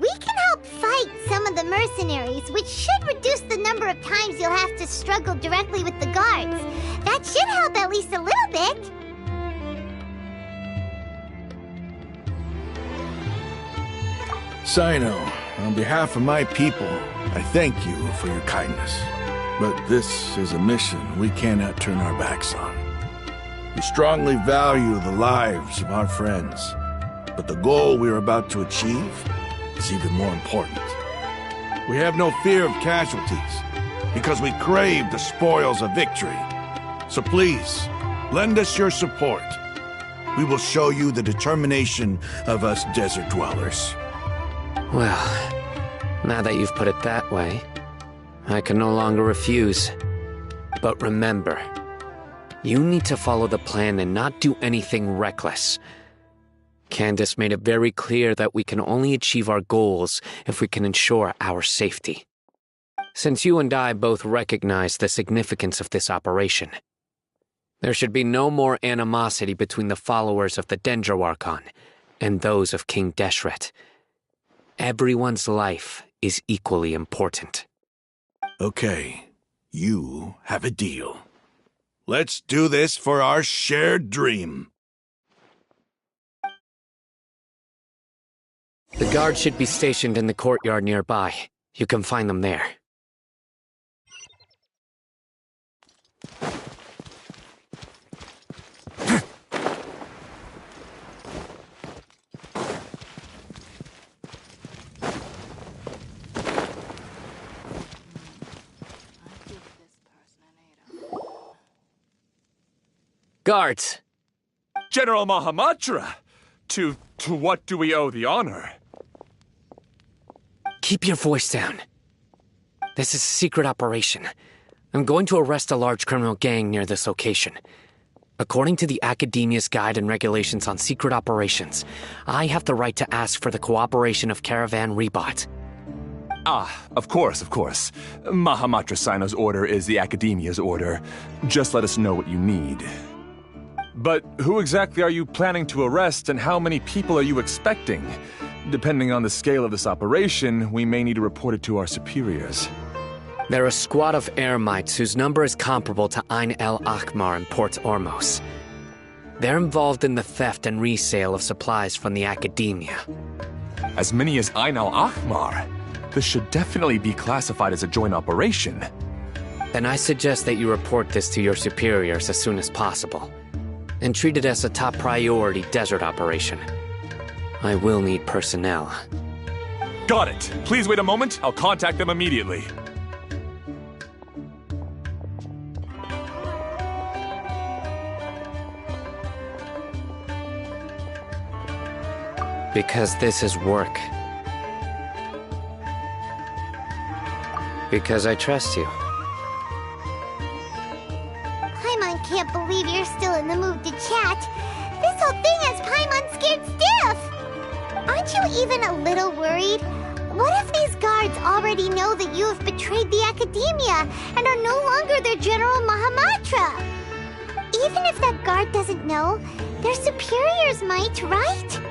S2: can help fight some of the mercenaries, which should reduce the number of times you'll have to struggle directly with the guards. That should help at least a little bit.
S7: Sino, on behalf of my people, I thank you for your kindness. But this is a mission we cannot turn our backs on. We strongly value the lives of our friends, but the goal we are about to achieve is even more important. We have no fear of casualties, because we crave the spoils of victory. So please, lend us your support. We will show you the determination of us desert dwellers.
S11: Well, now that you've put it that way, I can no longer refuse. But remember, you need to follow the plan and not do anything reckless. Candace made it very clear that we can only achieve our goals if we can ensure our safety. Since you and I both recognize the significance of this operation, there should be no more animosity between the followers of the Dendroarchon and those of King Deshret. Everyone's life is equally important.
S7: Okay, you have a deal. Let's do this for our shared dream.
S11: The guards should be stationed in the courtyard nearby. You can find them there. Guards!
S6: General Mahamatra! To what do we owe the honor?
S11: Keep your voice down. This is a secret operation. I'm going to arrest a large criminal gang near this location. According to the Academia's Guide and Regulations on Secret Operations, I have the right to ask for the cooperation of Caravan Rebot.
S6: Ah, of course. Mahamatra Sino's order is the Academia's order. Just let us know what you need. But who exactly are you planning to arrest, and how many people are you expecting? Depending on the scale of this operation, we may need to report it to our superiors.
S11: They're a squad of Eremites whose number is comparable to Ain El Akhmar in Port Ormos. They're involved in the theft and resale of supplies from the Academia.
S6: As many as Ain El Akhmar? This should definitely be classified as a joint operation.
S11: Then I suggest that you report this to your superiors as soon as possible, and treat it as a top priority desert operation. I will need personnel.
S6: Got it. Please wait a moment. I'll contact them immediately.
S11: Because this is work. Because I trust you.
S2: Paimon can't believe you're still in the mood to chat. This whole thing has Paimon scared stiff. Aren't you even a little worried? What if these guards already know that you have betrayed the Academia and are no longer their General Mahamatra? Even if that guard doesn't know, their superiors might, right?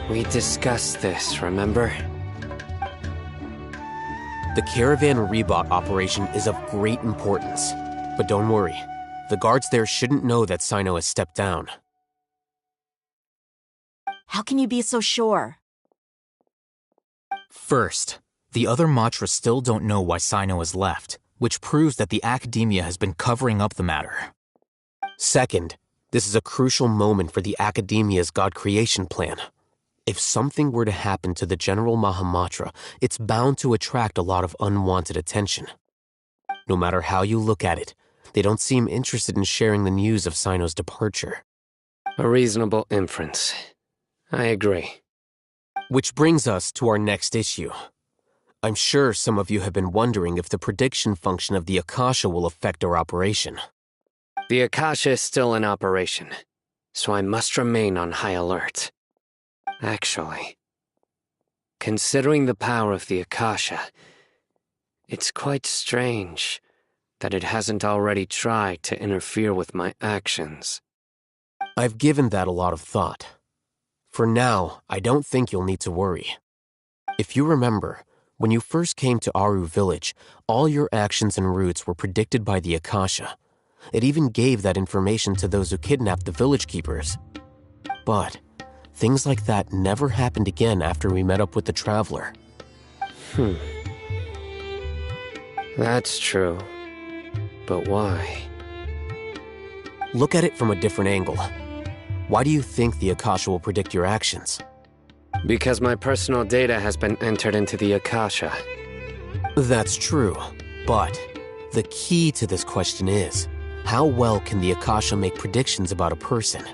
S11: We discussed this, remember?
S8: The Caravan Rebot operation is of great importance. But don't worry, the guards there shouldn't know that Sino has stepped down.
S5: How can you be so sure?
S8: First, the other Matras still don't know why Sino has left, which proves that the Academia has been covering up the matter. Second, this is a crucial moment for the Academia's God creation plan. If something were to happen to the General Mahamatra, it's bound to attract a lot of unwanted attention. No matter how you look at it, they don't seem interested in sharing the news of Sino's departure.
S11: A reasonable inference. I agree.
S8: Which brings us to our next issue. I'm sure some of you have been wondering if the prediction function of the Akasha will affect our operation.
S11: The Akasha is still in operation, so I must remain on high alert. Actually, considering the power of the Akasha, it's quite strange that it hasn't already tried to interfere with my actions.
S8: I've given that a lot of thought. For now, I don't think you'll need to worry. If you remember, when you first came to Aru Village, all your actions and routes were predicted by the Akasha. It even gave that information to those who kidnapped the village keepers. But things like that never happened again after we met up with the Traveler.
S11: That's true. But why?
S8: Look at it from a different angle. Why do you think the Akasha will predict your actions?
S11: Because my personal data has been entered into the Akasha.
S8: That's true, but the key to this question is, how well can the Akasha make predictions about a person?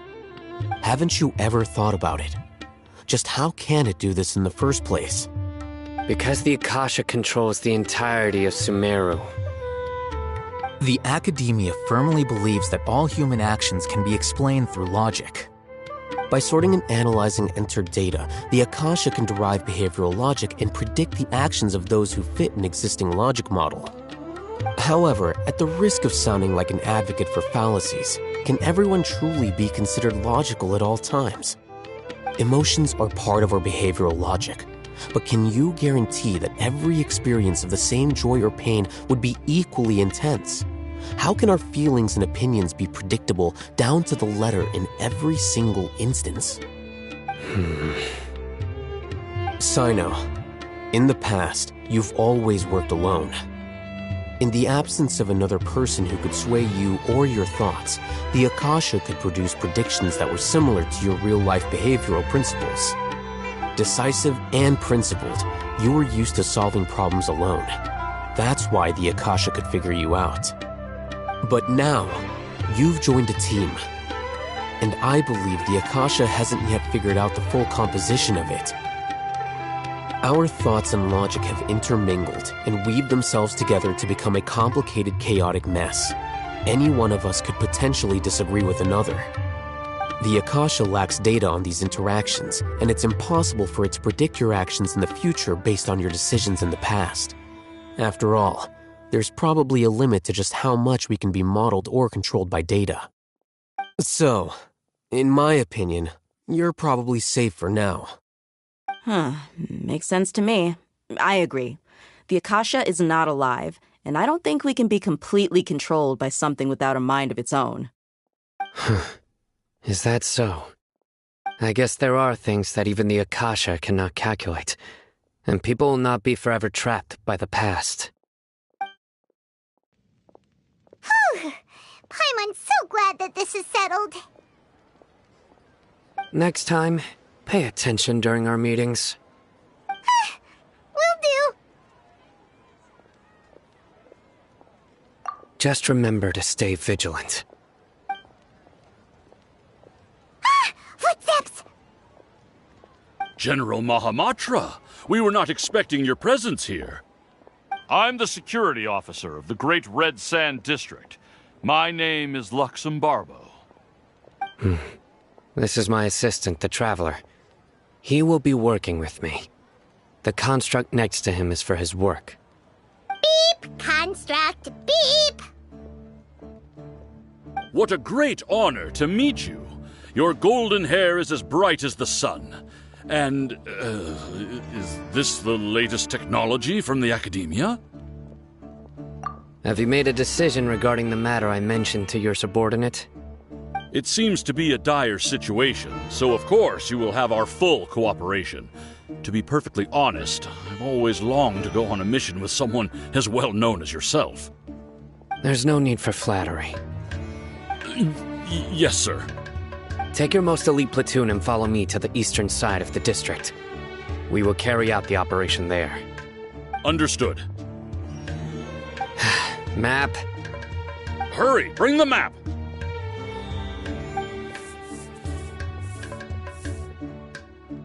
S8: Haven't you ever thought about it? Just how can it do this in the first place?
S11: Because the Akasha controls the entirety of Sumeru.
S13: The Academia firmly believes that all human actions can be explained through logic.
S8: By sorting and analyzing entered data, the Akasha can derive behavioral logic and predict the actions of those who fit an existing logic model. However, at the risk of sounding like an advocate for fallacies, can everyone truly be considered logical at all times? Emotions are part of our behavioral logic, but can you guarantee that every experience of the same joy or pain would be equally intense? How can our feelings and opinions be predictable down to the letter in every single instance? Sino, in the past, you've always worked alone. In the absence of another person who could sway you or your thoughts, the Akasha could produce predictions that were similar to your real-life behavioral principles. Decisive and principled, you were used to solving problems alone. That's why the Akasha could figure you out. But now, you've joined a team. And I believe the Akasha hasn't yet figured out the full composition of it. Our thoughts and logic have intermingled and weaved themselves together to become a complicated, chaotic mess. Any one of us could potentially disagree with another. The Akasha lacks data on these interactions, and it's impossible for it to predict your actions in the future based on your decisions in the past. After all, there's probably a limit to just how much we can be modeled or controlled by data. So, in my opinion, you're probably safe for now.
S5: Makes sense to me. I agree. The Akasha is not alive, and I don't think we can be completely controlled by something without a mind of its own.
S11: Is that so? I guess there are things that even the Akasha cannot calculate, and people will not be forever trapped by the past.
S2: Paimon's so glad that this is settled.
S11: Next time, pay attention during our meetings.
S2: Will do.
S11: Just remember to stay vigilant.
S2: Footsteps!
S14: General Mahamatra, we were not expecting your presence here. I'm the security officer of the Great Red Sand District. My name is Luxembarbo.
S11: This is my assistant, the Traveler. He will be working with me. The construct next to him is for his work.
S2: Beep! Construct, beep!
S14: What a great honor to meet you. Your golden hair is as bright as the sun. And, is this the latest technology from the Academia?
S11: Have you made a decision regarding the matter I mentioned to your subordinate?
S14: It seems to be a dire situation, so of course you will have our full cooperation. To be perfectly honest, I've always longed to go on a mission with someone as well known as yourself.
S11: There's no need for flattery.
S14: Yes, sir.
S11: Take your most elite platoon and follow me to the eastern side of the district. We will carry out the operation there.
S14: Understood.
S11: Map.
S14: Hurry, bring the map!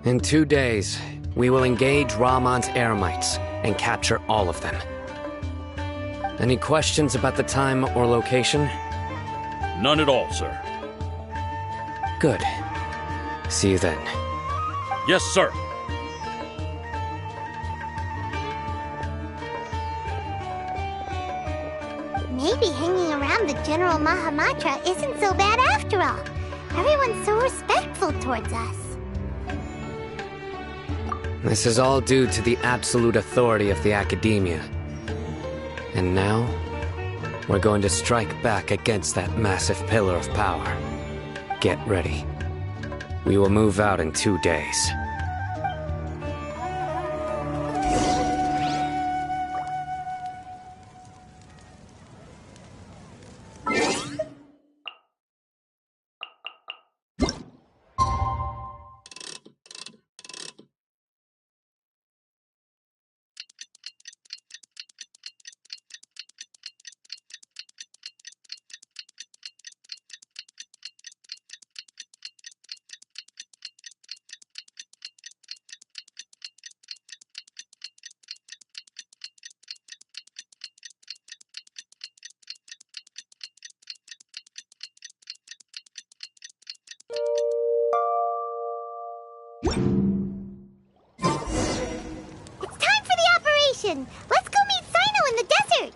S11: In 2 days, we will engage Rahman's Eremites and capture all of them. Any questions about the time or location?
S14: None at all, sir.
S11: Good. See you then.
S14: Yes, sir.
S2: Maybe hanging around the General Mahamatra isn't so bad after all. Everyone's so respectful towards us.
S11: This is all due to the absolute authority of the Academia. And now, we're going to strike back against that massive pillar of power. Get ready. We will move out in 2 days.
S2: Let's go meet Sino in the desert!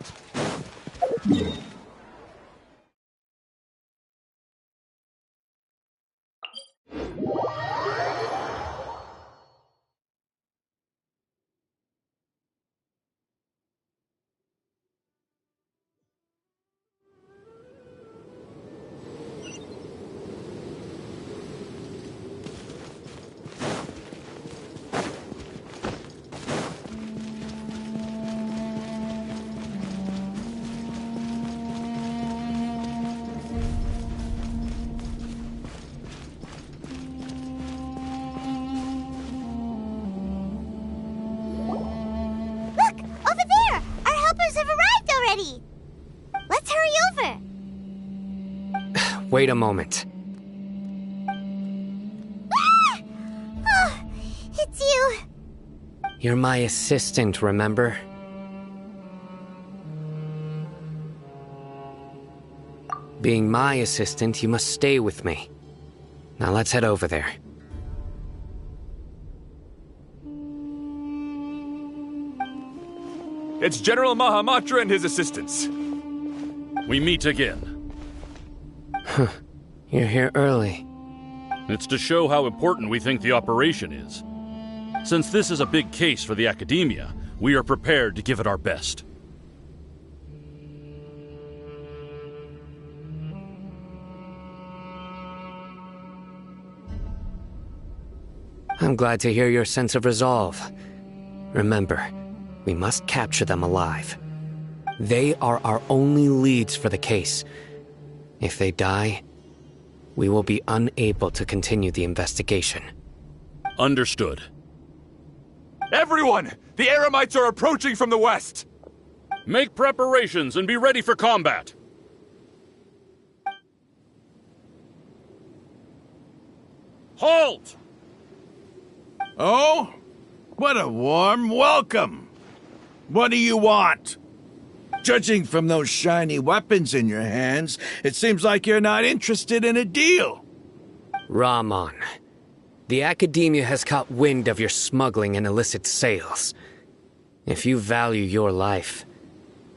S2: Let's hurry over!
S11: Wait a moment.
S2: Ah! Oh, it's you.
S11: You're my assistant, remember? Being my assistant, you must stay with me. Now let's head over there.
S6: It's General Mahamatra and his assistants.
S14: We meet again.
S11: You're here early.
S14: It's to show how important we think the operation is. Since this is a big case for the Academia, we are prepared to give it our best.
S11: I'm glad to hear your sense of resolve. Remember, we must capture them alive. They are our only leads for the case. If they die, we will be unable to continue the investigation.
S14: Understood.
S6: Everyone! The Eremites are approaching from the west!
S14: Make preparations and be ready for combat! Halt!
S7: Oh? What a warm welcome! What do you want? Judging from those shiny weapons in your hands, it seems like you're not interested in a deal.
S11: Rahman, the Academia has caught wind of your smuggling and illicit sales. If you value your life,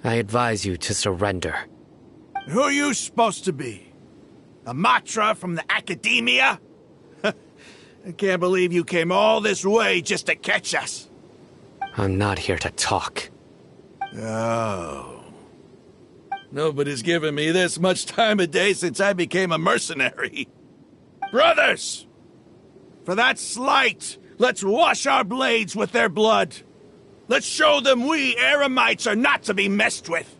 S11: I advise you to surrender.
S7: Who are you supposed to be? A Matra from the Academia? I can't believe you came all this way just to catch us.
S11: I'm not here to talk.
S7: Oh. Nobody's given me this much time of day since I became a mercenary. Brothers! For that slight, let's wash our blades with their blood. Let's show them we Eremites are not to be messed with.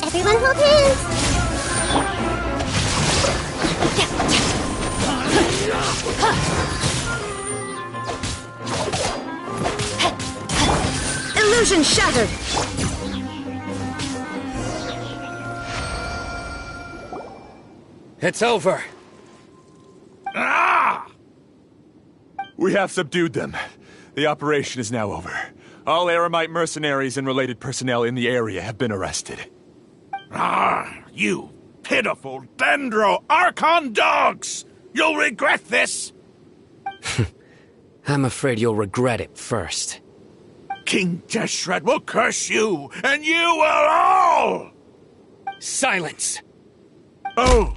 S2: Everyone hold hands.
S3: Illusion shattered!
S11: It's over.
S6: We have subdued them. The operation is now over. All Eremite mercenaries and related personnel in the area have been arrested.
S7: You pitiful Dendro Archon dogs! You'll regret this!
S11: I'm afraid you'll regret it first.
S7: King Deshret will curse you, and you will all!
S11: Silence!
S7: Oh,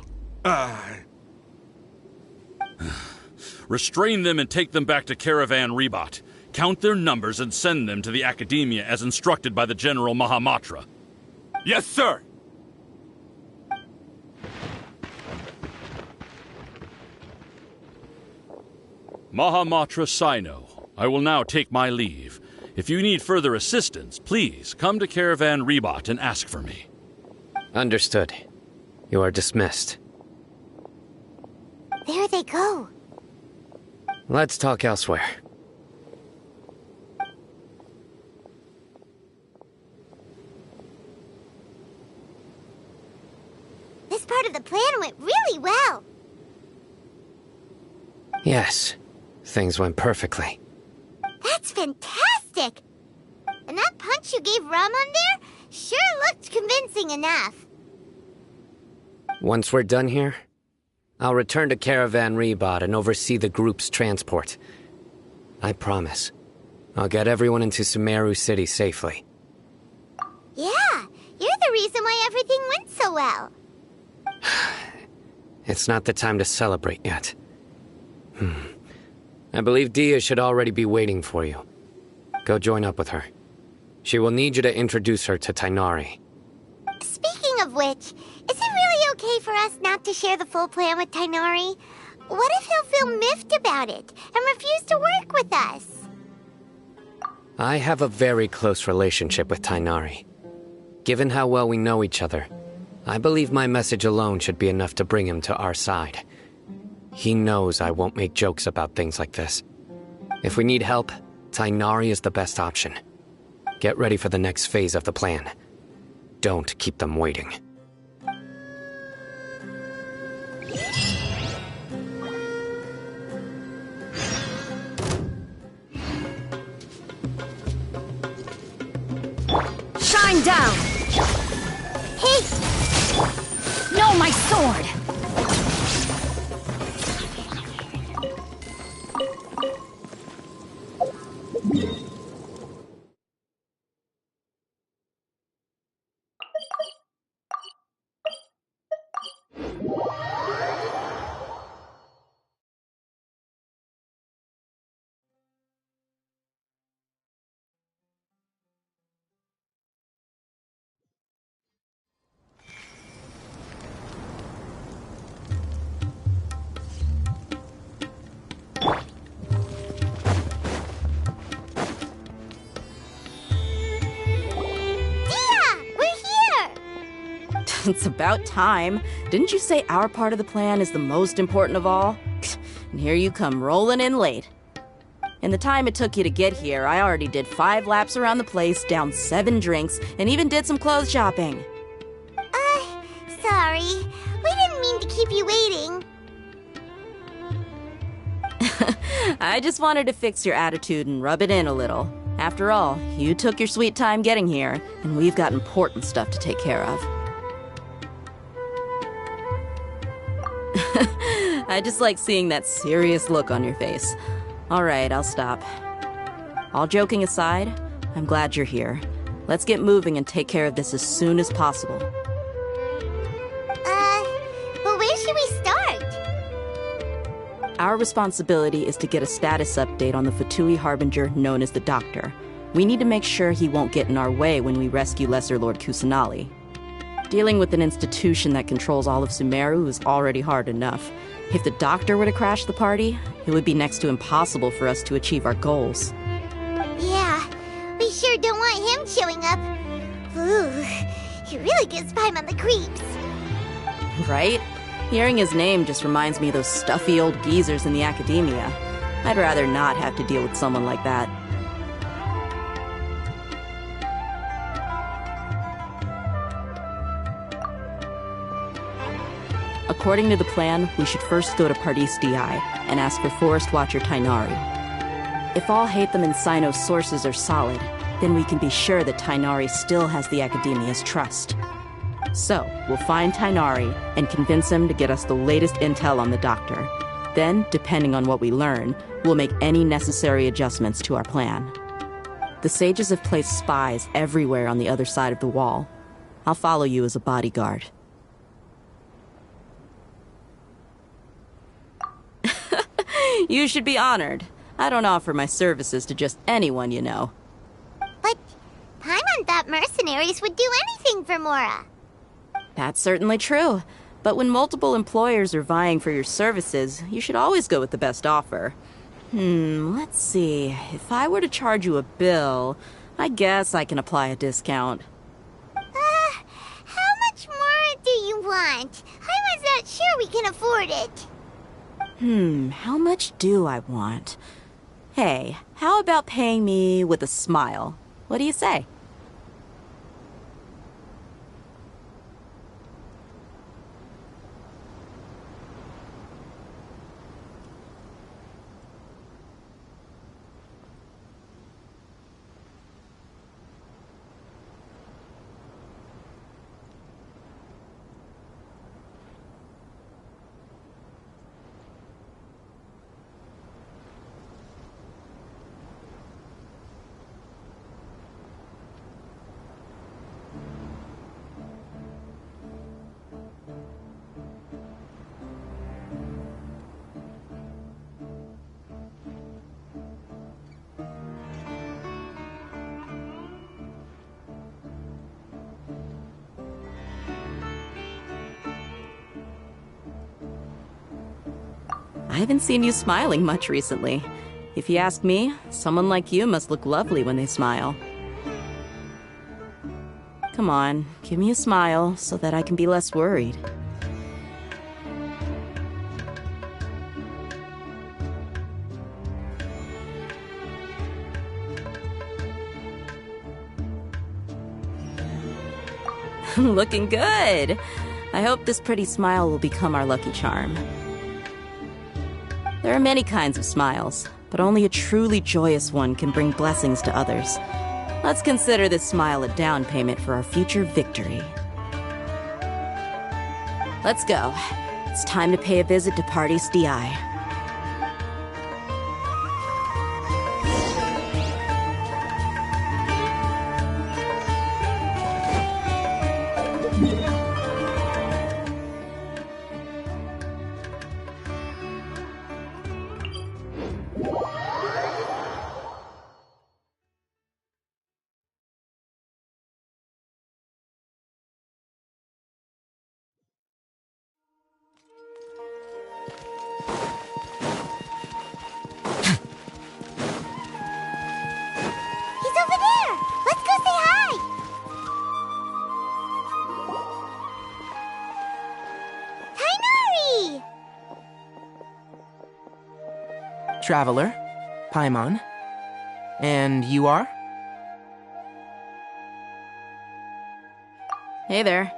S14: Restrain them and take them back to Caravan Rebot. Count their numbers and send them to the Academia as instructed by the General Mahamatra.
S6: Yes, sir!
S14: Mahamatra Sino, I will now take my leave. If you need further assistance, please come to Caravan Rebot and ask for me.
S11: Understood. You are dismissed.
S2: There they go.
S11: Let's talk elsewhere.
S2: This part of the plan went really well.
S11: Yes, things went perfectly.
S2: That's fantastic! And that punch you gave Ramon there sure looked convincing enough.
S11: Once we're done here, I'll return to Caravan Rebot and oversee the group's transport. I promise. I'll get everyone into Sumeru City safely.
S2: Yeah, you're the reason why everything went so well.
S11: It's not the time to celebrate yet. I believe Dia should already be waiting for you. Go join up with her. She will need you to introduce her to Tainari.
S2: Speaking of which, is it really okay for us not to share the full plan with Tainari? What if he'll feel miffed about it and refuse to work with us?
S11: I have a very close relationship with Tainari. Given how well we know each other, I believe my message alone should be enough to bring him to our side. He knows I won't make jokes about things like this. If we need help, Tainari is the best option. Get ready for the next phase of the plan. Don't keep them waiting.
S3: Shine down!
S2: Hey!
S15: No, my sword!
S5: It's about time. Didn't you say our part of the plan is the most important of all? And here you come rolling in late. In the time it took you to get here, I already did 5 laps around the place, downed 7 drinks, and even did some clothes shopping.
S2: Sorry. We didn't mean to keep you waiting.
S5: I just wanted to fix your attitude and rub it in a little. After all, you took your sweet time getting here, and we've got important stuff to take care of. I just like seeing that serious look on your face. All right, I'll stop. All joking aside, I'm glad you're here. Let's get moving and take care of this as soon as possible.
S2: But where should we start?
S5: Our responsibility is to get a status update on the Fatui Harbinger known as the Doctor. We need to make sure he won't get in our way when we rescue Lesser Lord Kusanali. Dealing with an institution that controls all of Sumeru is already hard enough. If the doctor were to crash the party, it would be next to impossible for us to achieve our goals.
S2: Yeah, we sure don't want him showing up. Ooh, he really gives Paimon the creeps.
S5: Right? Hearing his name just reminds me of those stuffy old geezers in the academia. I'd rather not have to deal with someone like that. According to the plan, we should first go to Pardis Di and ask for Forest Watcher Tainari. If all Hatham and Sino's sources are solid, then we can be sure that Tainari still has the Academia's trust. So, we'll find Tainari and convince him to get us the latest intel on the doctor. Then, depending on what we learn, we'll make any necessary adjustments to our plan. The sages have placed spies everywhere on the other side of the wall. I'll follow you as a bodyguard. You should be honored. I don't offer my services to just anyone, you know.
S2: But Paimon thought mercenaries would do anything for Mora.
S5: That's certainly true. But when multiple employers are vying for your services, you should always go with the best offer. Let's see. If I were to charge you a bill, I guess I can apply a discount.
S2: How much more do you want? Paimon's not sure we can afford it.
S5: How much do I want? Hey, how about paying me with a smile? What do you say? I haven't seen you smiling much recently. If you ask me, someone like you must look lovely when they smile. Come on, give me a smile so that I can be less worried. Looking good! I hope this pretty smile will become our lucky charm. There are many kinds of smiles, but only a truly joyous one can bring blessings to others. Let's consider this smile a down payment for our future victory. Let's go. It's time to pay a visit to Pardis Di.
S16: Traveler, Paimon. And you are?
S5: Hey there.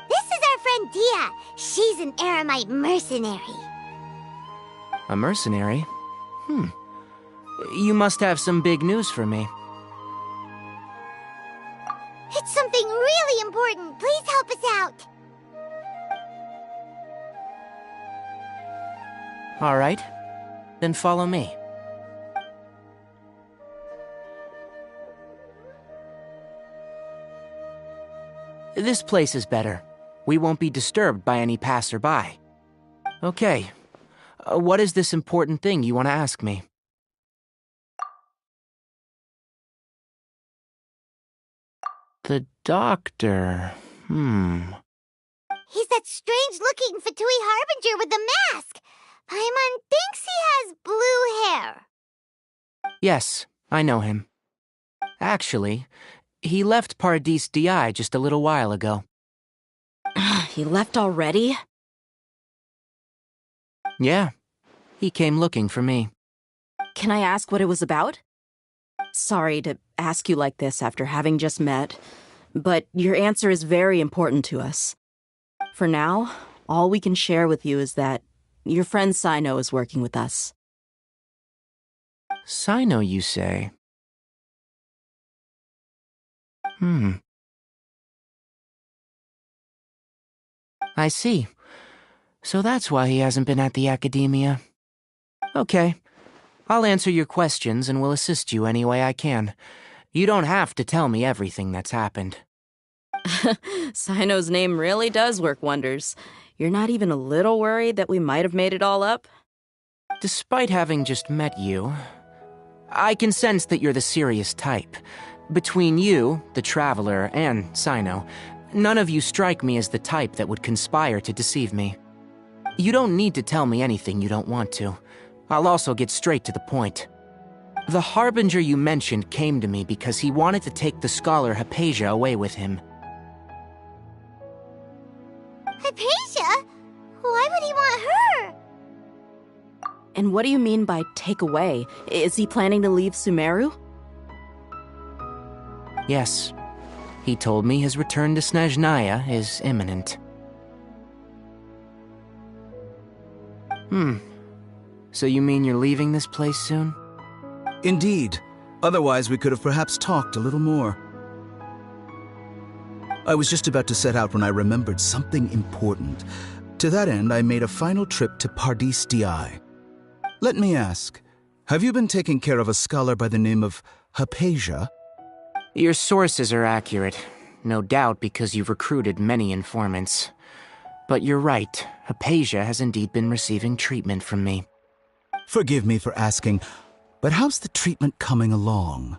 S2: This is our friend Dia. She's an Aramite mercenary.
S16: A mercenary? You must have some big news for me.
S2: It's something really important. Please help us out.
S16: All right. Then follow me. This place is better. We won't be disturbed by any passerby. Okay. What is this important thing you want to ask me? The doctor.
S2: He's that strange-looking Fatui Harbinger with the mask. Paimon thinks he has blue hair.
S16: Yes, I know him. Actually, he left Paradis DI just a little while ago.
S5: He left already?
S16: Yeah, he came looking for me.
S5: Can I ask what it was about? Sorry to ask you like this after having just met, but your answer is very important to us. For now, all we can share with you is that your friend Sino is working with us.
S16: Sino, you say? I see. So that's why he hasn't been at the academia. Okay. I'll answer your questions and will assist you any way I can. You don't have to tell me everything that's happened.
S5: Sino's name really does work wonders. You're not even a little worried that we might have made it all up?
S16: Despite having just met you, I can sense that you're the serious type. Between you, the Traveler, and Sino, none of you strike me as the type that would conspire to deceive me. You don't need to tell me anything you don't want to. I'll also get straight to the point. The Harbinger you mentioned came to me because he wanted to take the scholar Hypatia away with him.
S2: Hypatia? Why would he want her?
S5: And what do you mean by take away? Is he planning to leave Sumeru?
S16: Yes. He told me his return to Snezhnaya is imminent. So you mean you're leaving this place soon?
S17: Indeed. Otherwise, we could have perhaps talked a little more. I was just about to set out when I remembered something important. To that end, I made a final trip to Paradis DI. Let me ask, have you been taking care of a scholar by the name of Hypatia?
S16: Your sources are accurate. No doubt because you've recruited many informants. But you're right, Hypatia has indeed been receiving treatment from me.
S17: Forgive me for asking, but how's the treatment coming along?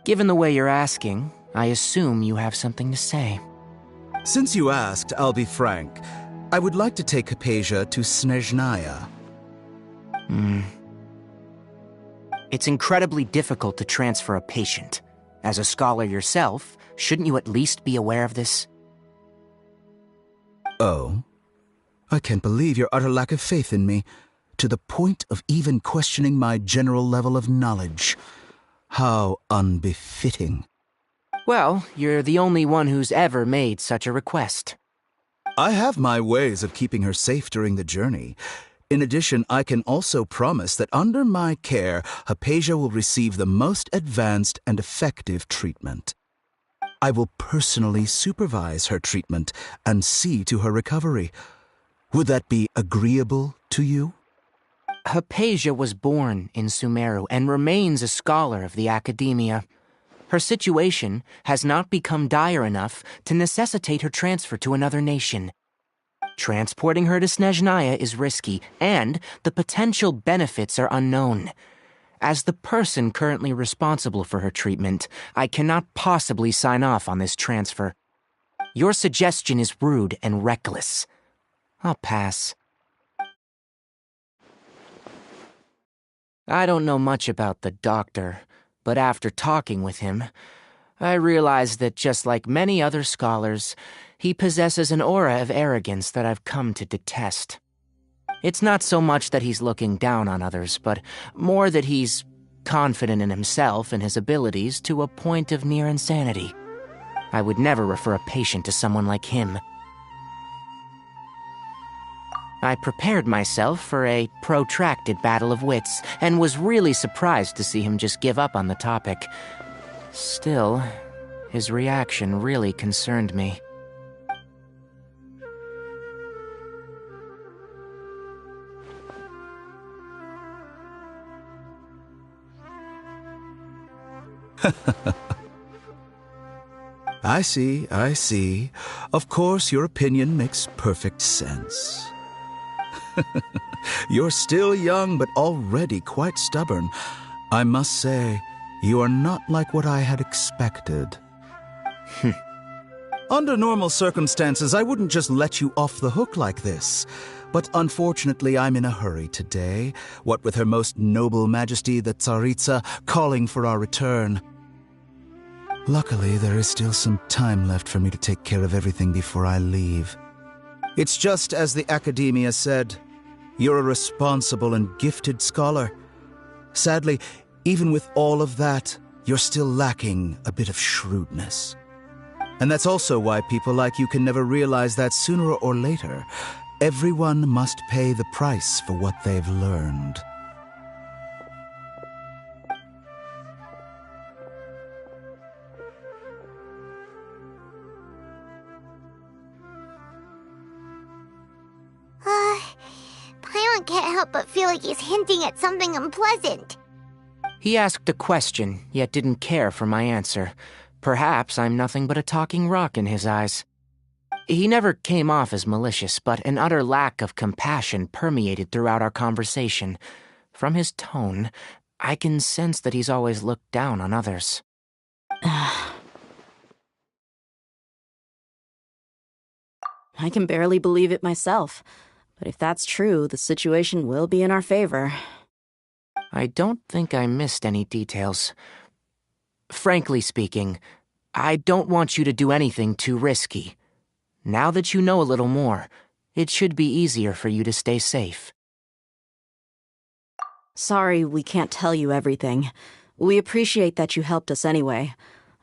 S16: Given the way you're asking, I assume you have something to say.
S17: Since you asked, I'll be frank. I would like to take Hypatia to Snezhnaya.
S16: It's incredibly difficult to transfer a patient. As a scholar yourself, shouldn't you at least be aware of this?
S17: Oh? I can't believe your utter lack of faith in me, to the point of even questioning my general level of knowledge. How unbefitting.
S16: Well, you're the only one who's ever made such a request.
S17: I have my ways of keeping her safe during the journey. In addition, I can also promise that under my care, Hypatia will receive the most advanced and effective treatment. I will personally supervise her treatment and see to her recovery. Would that be agreeable to you?
S16: Hypatia was born in Sumeru and remains a scholar of the academia. Her situation has not become dire enough to necessitate her transfer to another nation. Transporting her to Snezhnaya is risky, and the potential benefits are unknown. As the person currently responsible for her treatment, I cannot possibly sign off on this transfer. Your suggestion is rude and reckless. I'll pass. I don't know much about the doctor, but after talking with him, I realized that just like many other scholars, he possesses an aura of arrogance that I've come to detest. It's not so much that he's looking down on others, but more that he's confident in himself and his abilities to a point of near insanity. I would never refer a patient to someone like him. I prepared myself for a protracted battle of wits, and was really surprised to see him just give up on the topic. Still, his reaction really concerned me.
S17: I see. Of course, your opinion makes perfect sense. You're still young, but already quite stubborn. I must say, you are not like what I had expected. Under normal circumstances, I wouldn't just let you off the hook like this. But unfortunately, I'm in a hurry today, what with Her Most Noble Majesty the Tsaritsa calling for our return. Luckily, there is still some time left for me to take care of everything before I leave. It's just as the Academia said, you're a responsible and gifted scholar. Sadly, even with all of that, you're still lacking a bit of shrewdness. And that's also why people like you can never realize that sooner or later, everyone must pay the price for what they've learned.
S2: Paimon can't help but feel like he's hinting at something unpleasant.
S16: He asked a question, yet didn't care for my answer. Perhaps I'm nothing but a talking rock in his eyes. He never came off as malicious, but an utter lack of compassion permeated throughout our conversation. From his tone, I can sense that he's always looked down on others.
S5: I can barely believe it myself. But if that's true, the situation will be in our favor.
S16: I don't think I missed any details. Frankly speaking, I don't want you to do anything too risky. Now that you know a little more, it should be easier for you to stay safe.
S5: Sorry we can't tell you everything. We appreciate that you helped us anyway.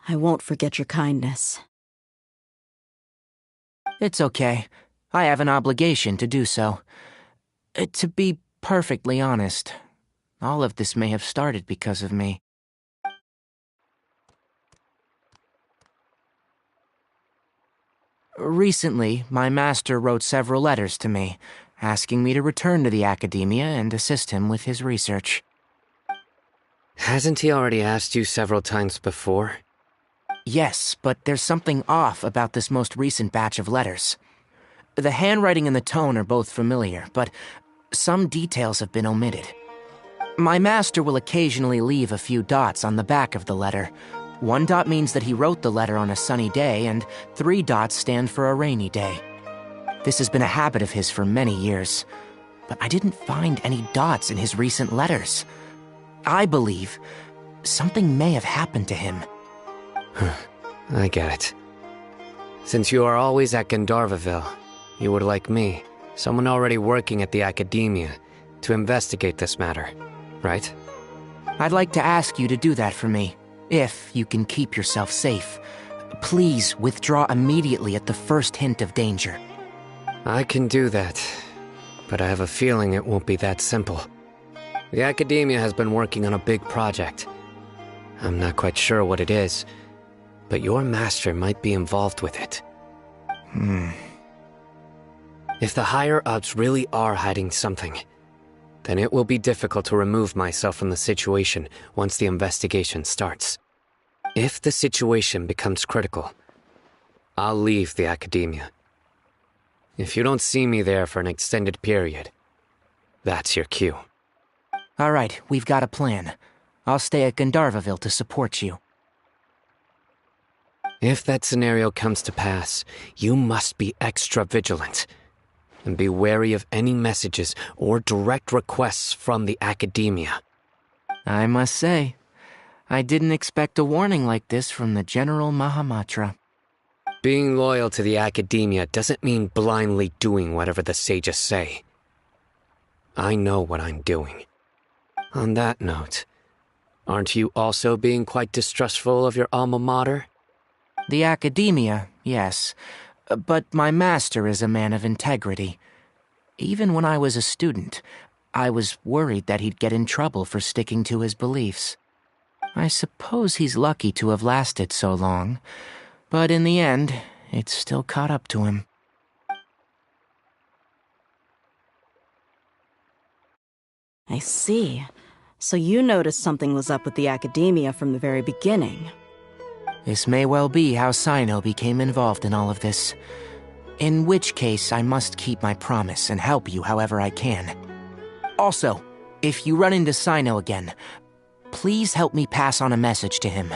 S5: I won't forget your kindness.
S16: It's okay. I have an obligation to do so. To be perfectly honest, all of this may have started because of me. Recently, my master wrote several letters to me, asking me to return to the Academia and assist him with his research.
S11: Hasn't he already asked you several times before?
S16: Yes, but there's something off about this most recent batch of letters. The handwriting and the tone are both familiar, but some details have been omitted. My master will occasionally leave a few dots on the back of the letter. 1 dot means that he wrote the letter on a sunny day, and 3 dots stand for a rainy day. This has been a habit of his for many years, but I didn't find any dots in his recent letters. I believe something may have happened to him.
S11: I get it. Since you are always at Gandharvaville, you would like me, someone already working at the Academia, to investigate this matter, right?
S16: I'd like to ask you to do that for me, if you can keep yourself safe. Please withdraw immediately at the first hint of danger.
S11: I can do that, but I have a feeling it won't be that simple. The Academia has been working on a big project. I'm not quite sure what it is, but your master might be involved with it. If the higher-ups really are hiding something, then it will be difficult to remove myself from the situation once the investigation starts. If the situation becomes critical, I'll leave the Academia. If you don't see me there for an extended period, that's your cue.
S16: All right, we've got a plan. I'll stay at Gandharvaville to support you.
S11: If that scenario comes to pass, you must be extra vigilant. And be wary of any messages or direct requests from the Academia.
S16: I must say, I didn't expect a warning like this from the General Mahamatra.
S11: Being loyal to the Academia doesn't mean blindly doing whatever the sages say. I know what I'm doing. On that note, aren't you also being quite distrustful of your alma mater?
S16: The Academia, yes. But my master is a man of integrity. Even when I was a student, I was worried that he'd get in trouble for sticking to his beliefs. I suppose he's lucky to have lasted so long, but in the end, it's still caught up to him.
S5: I see. So you noticed something was up with the Academia from the very beginning.
S16: This may well be how Sino became involved in all of this. In which case, I must keep my promise and help you however I can. Also, if you run into Sino again, please help me pass on a message to him.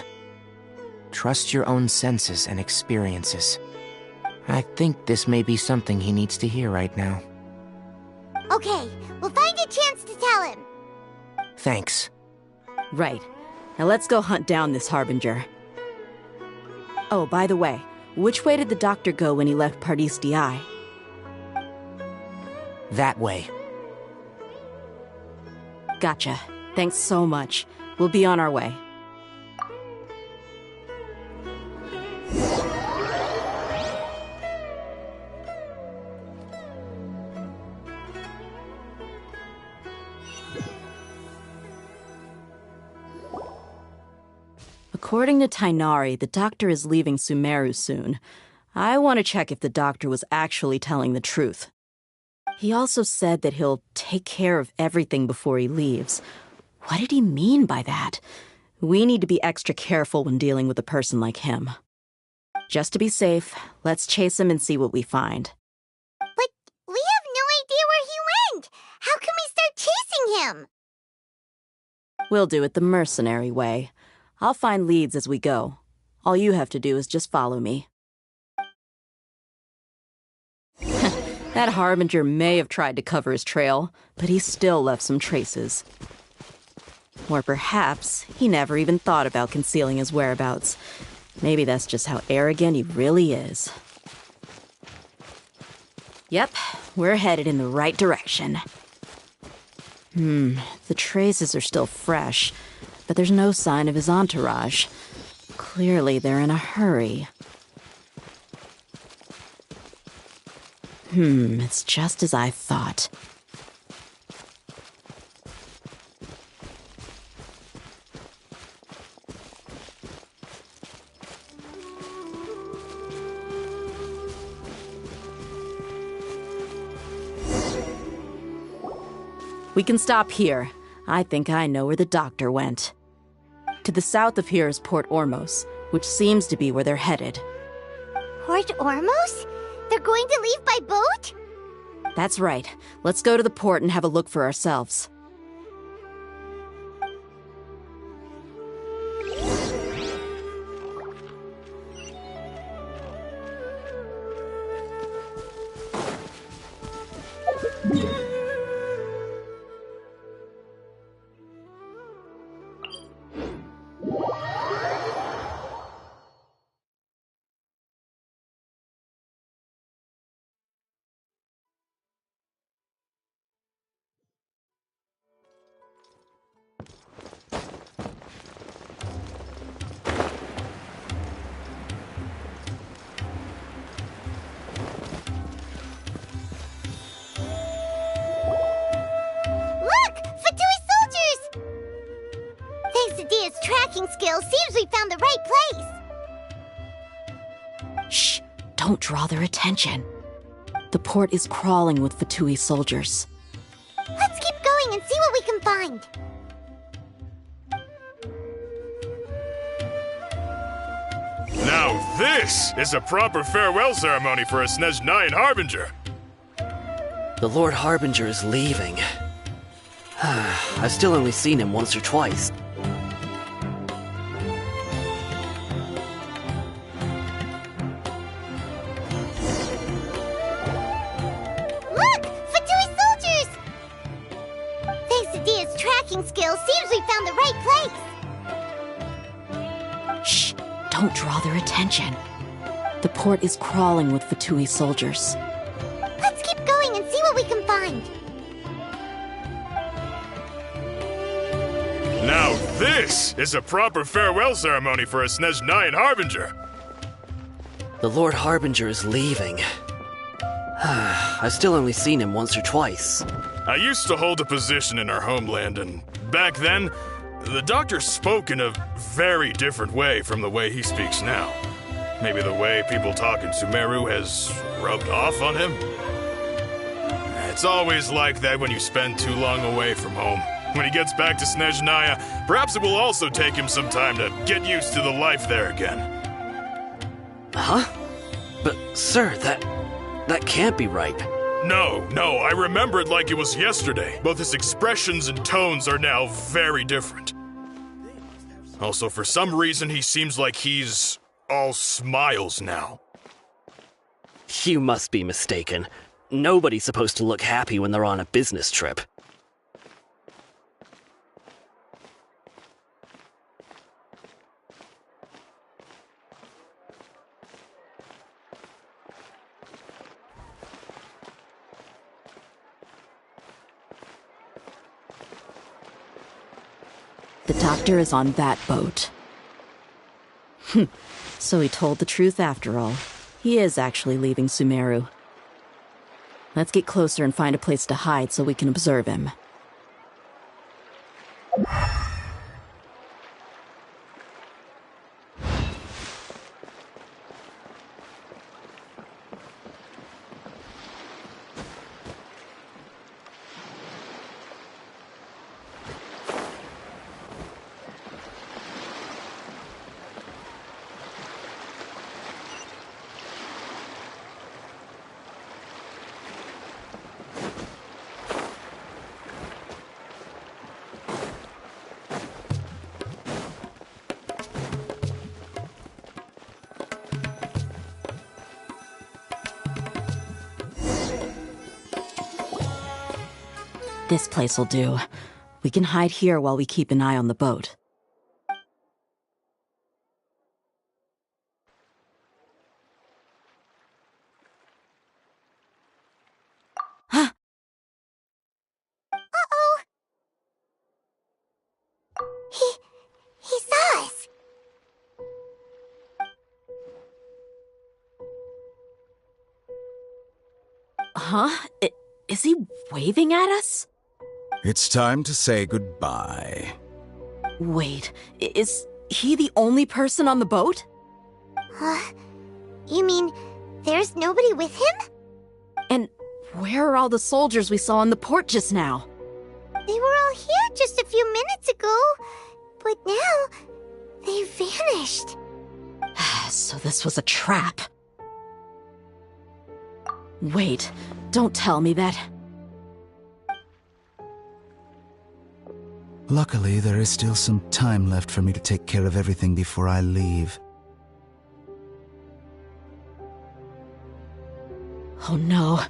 S16: Trust your own senses and experiences. I think this may be something he needs to hear right now.
S2: Okay, we'll find a chance to tell him.
S16: Thanks.
S5: Right. Now let's go hunt down this Harbinger. Oh, by the way, which way did the doctor go when he left Pardis Di?
S16: That way.
S5: Gotcha. Thanks so much. We'll be on our way. According to Tainari, the doctor is leaving Sumeru soon. I want to check if the doctor was actually telling the truth. He also said that he'll take care of everything before he leaves. What did he mean by that? We need to be extra careful when dealing with a person like him. Just to be safe, let's chase him and see what we find.
S2: But we have no idea where he went! How can we start chasing him?
S5: We'll do it the mercenary way. I'll find leads as we go. All you have to do is just follow me. That Harbinger may have tried to cover his trail, but he still left some traces. Or perhaps he never even thought about concealing his whereabouts. Maybe that's just how arrogant he really is. Yep, we're headed in the right direction. The traces are still fresh, but there's no sign of his entourage. Clearly they're in a hurry. It's just as I thought. We can stop here. I think I know where the doctor went. To the south of here is Port Ormos, which seems to be where they're headed.
S2: Port Ormos? They're going to leave by boat?
S5: That's right. Let's go to the port and have a look for ourselves.
S2: Tracking skills, seems we found the right place.
S5: Shh! Don't draw their attention. The port is crawling with Fatui soldiers.
S2: Let's keep going and see what we can find.
S18: Now this is a proper farewell ceremony for a Snezhnayan Harbinger.
S11: The Lord Harbinger is leaving. I've still only seen him once or twice.
S2: Skills, seems we found the right
S5: place. Shh! Don't draw their attention. The port is crawling with Fatui soldiers.
S2: Let's keep going and see what we can find.
S18: Now this is a proper farewell ceremony for a Snezhnayan Harbinger.
S11: The Lord Harbinger is leaving. I've still only seen him once or twice.
S18: I used to hold a position in our homeland, and back then, the doctor spoke in a very different way from the way he speaks now. Maybe the way people talk in Sumeru has rubbed off on him? It's always like that when you spend too long away from home. When he gets back to Snezhnaya, perhaps it will also take him some time to get used to the life there again.
S11: Huh? But, sir, that can't be right.
S18: No, I remember it like it was yesterday. Both his expressions and tones are now very different. Also, for some reason, he seems like he's all smiles now.
S19: You must be mistaken. Nobody's supposed to look happy when they're on a business trip.
S5: The doctor is on that boat. So he told the truth after all. He is actually leaving Sumeru. Let's get closer and find a place to hide so we can observe him. This place will do. We can hide here while we keep an eye on the boat.
S2: Uh-oh! He saw us!
S5: Huh? Is he waving at us?
S17: It's time to say goodbye.
S5: Wait, is he the only person on the boat?
S2: You mean there's nobody with him?
S5: And where are all the soldiers we saw on the port just now?
S2: They were all here just a few minutes ago, but now they've vanished.
S5: So this was a trap. Wait, don't tell me that...
S17: Luckily, there is still some time left for me to take care of everything before I leave.
S5: Oh no.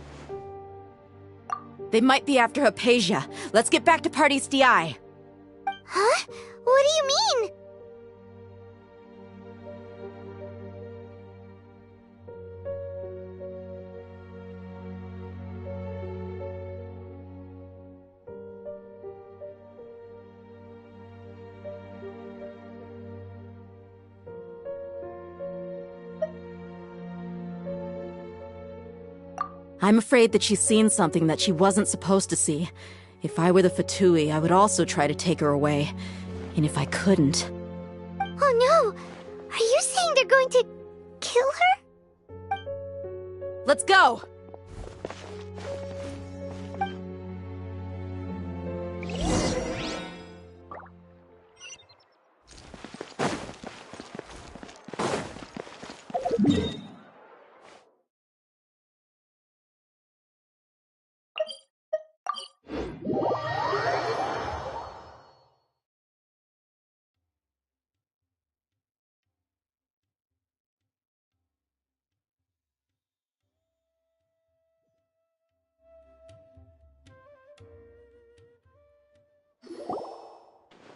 S5: They might be after Hypatia. Let's get back to Party's DI.
S2: Huh? What do you mean?
S5: I'm afraid that she's seen something that she wasn't supposed to see. If I were the Fatui, I would also try to take her away. And if I couldn't...
S2: Oh no! Are you saying they're going to kill her?
S5: Let's go!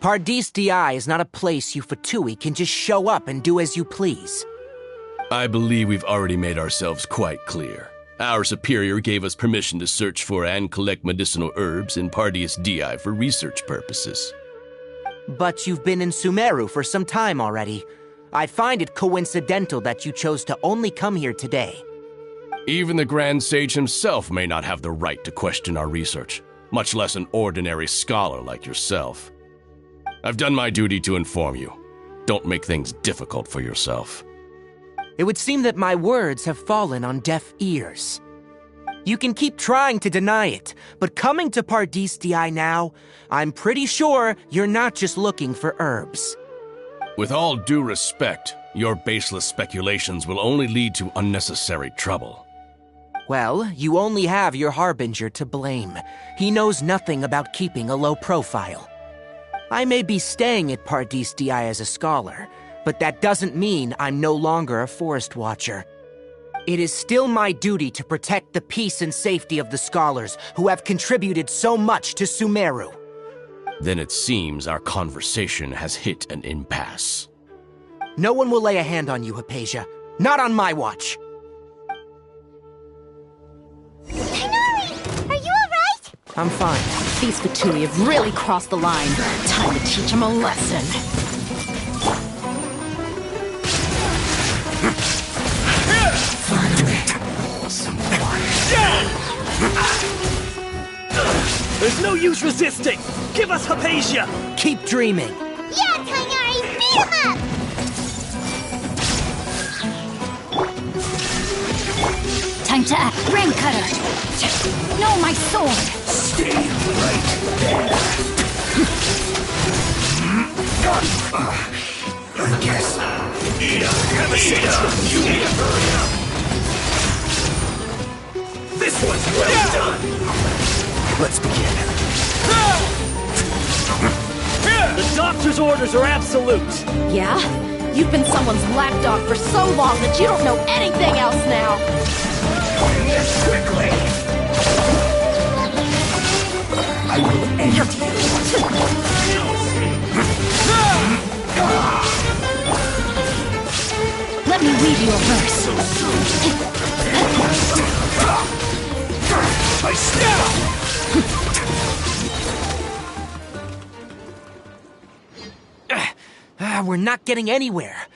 S16: Pardis DI is not a place you Fatui can just show up and do as you please.
S20: I believe we've already made ourselves quite clear. Our superior gave us permission to search for and collect medicinal herbs in Pardis DI for research purposes.
S16: But you've been in Sumeru for some time already. I find it coincidental that you chose to only come here today.
S20: Even the Grand Sage himself may not have the right to question our research, much less an ordinary scholar like yourself. I've done my duty to inform you. Don't make things difficult for yourself.
S16: It would seem that my words have fallen on deaf ears. You can keep trying to deny it, but coming to Pardis DI now, I'm pretty sure you're not just looking for herbs.
S20: With all due respect, your baseless speculations will only lead to unnecessary trouble.
S16: Well, you only have your Harbinger to blame. He knows nothing about keeping a low profile. I may be staying at Paradis Di as a scholar, but that doesn't mean I'm no longer a forest watcher. It is still my duty to protect the peace and safety of the scholars who have contributed so much to Sumeru.
S20: Then it seems our conversation has hit an impasse.
S16: No one will lay a hand on you, Hypatia. Not on my watch.
S2: Tighnari, are you alright?
S16: I'm fine.
S15: These Fatui have really crossed the line. Time to teach them a lesson.
S19: There's no use resisting! Give us Hypatia!
S16: Keep dreaming!
S2: Yeah, Tighnari, beat him up!
S15: Time to act. Rain cutter! No, my sword!
S7: Stay right there. I guess. Have a sense you need to hurry up. This one's well done. Let's begin.
S19: The doctor's orders are absolute!
S5: Yeah? You've been someone's lapdog for so long that you don't know anything else now!
S7: This quickly! I will end you!
S15: Let me read you a verse.
S7: I snap!
S16: We're not getting anywhere.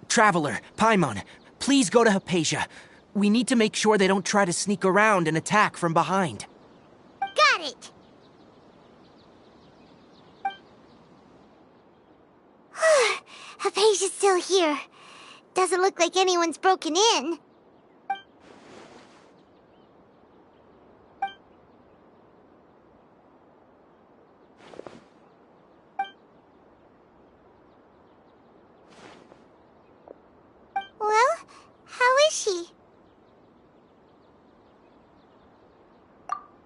S16: Traveler, Paimon, please go to Hypatia. We need to make sure they don't try to sneak around and attack from behind.
S2: Got it! Hypatia's still here. Doesn't look like anyone's broken in. Well, how is she?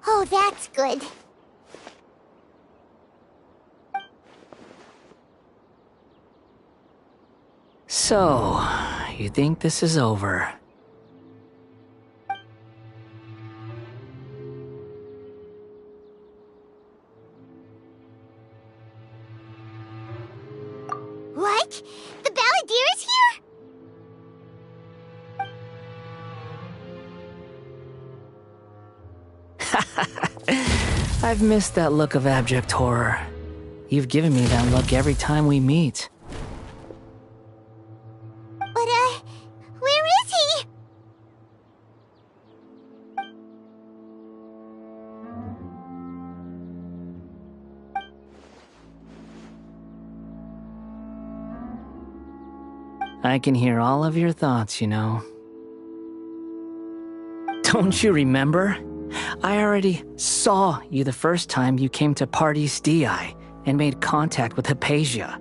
S2: Oh, that's good.
S21: So, you think this is over?
S2: What? The Balladeer is here?
S21: I've missed that look of abject horror. You've given me that look every time we meet.
S2: But, where is he?
S21: I can hear all of your thoughts, you know. Don't you remember? I already saw you the first time you came to Paradis Di and made contact with Hypatia.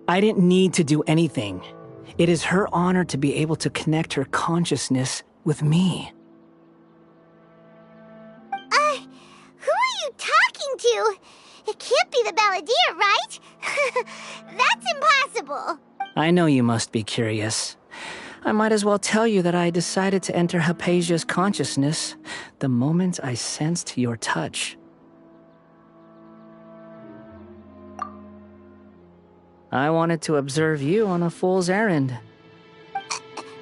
S21: I didn't need to do anything. It is her honor to be able to connect her consciousness with me.
S2: Who are you talking to? It can't be the Balladeer, right? That's impossible.
S21: I know you must be curious. I might as well tell you that I decided to enter Hypatia's consciousness the moment I sensed your touch. I wanted to observe you on a fool's errand.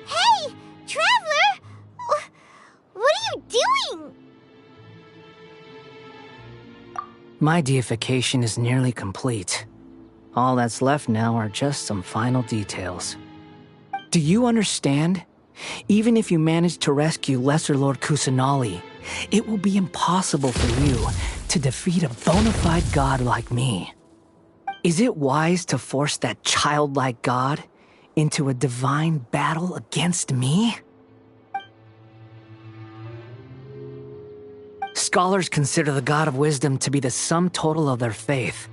S2: Hey, Traveler! What are you doing?
S21: My deification is nearly complete. All that's left now are just some final details. Do you understand? Even if you manage to rescue Lesser Lord Kusanali, it will be impossible for you to defeat a bona fide god like me. Is it wise to force that childlike god into a divine battle against me? Scholars consider the God of Wisdom to be the sum total of their faith.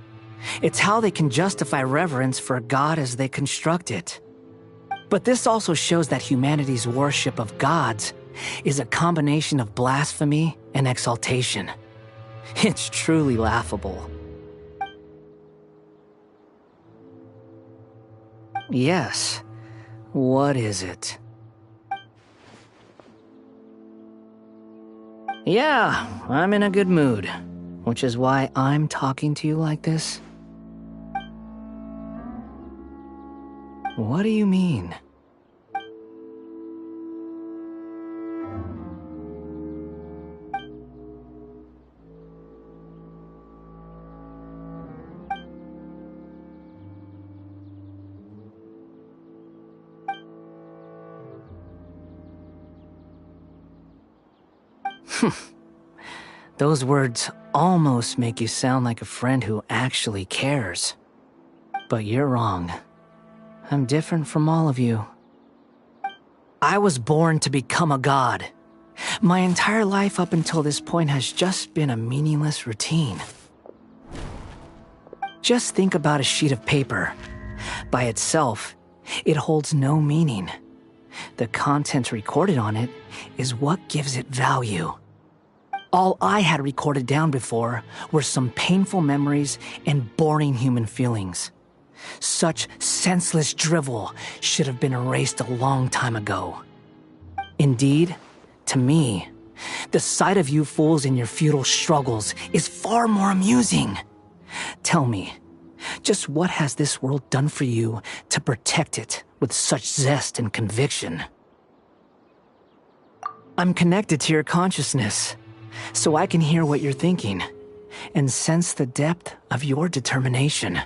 S21: It's how they can justify reverence for a god as they construct it. But this also shows that humanity's worship of gods is a combination of blasphemy and exaltation. It's truly laughable. Yes. What is it? Yeah, I'm in a good mood, which is why I'm talking to you like this. What do you mean? Those words almost make you sound like a friend who actually cares. But you're wrong. I'm different from all of you. I was born to become a god. My entire life up until this point has just been a meaningless routine. Just think about a sheet of paper. By itself, it holds no meaning. The content recorded on it is what gives it value. All I had recorded down before were some painful memories and boring human feelings. Such senseless drivel should have been erased a long time ago. Indeed, to me, the sight of you fools in your futile struggles is far more amusing. Tell me, just what has this world done for you to protect it with such zest and conviction? I'm connected to your consciousness, so I can hear what you're thinking and sense the depth of your determination.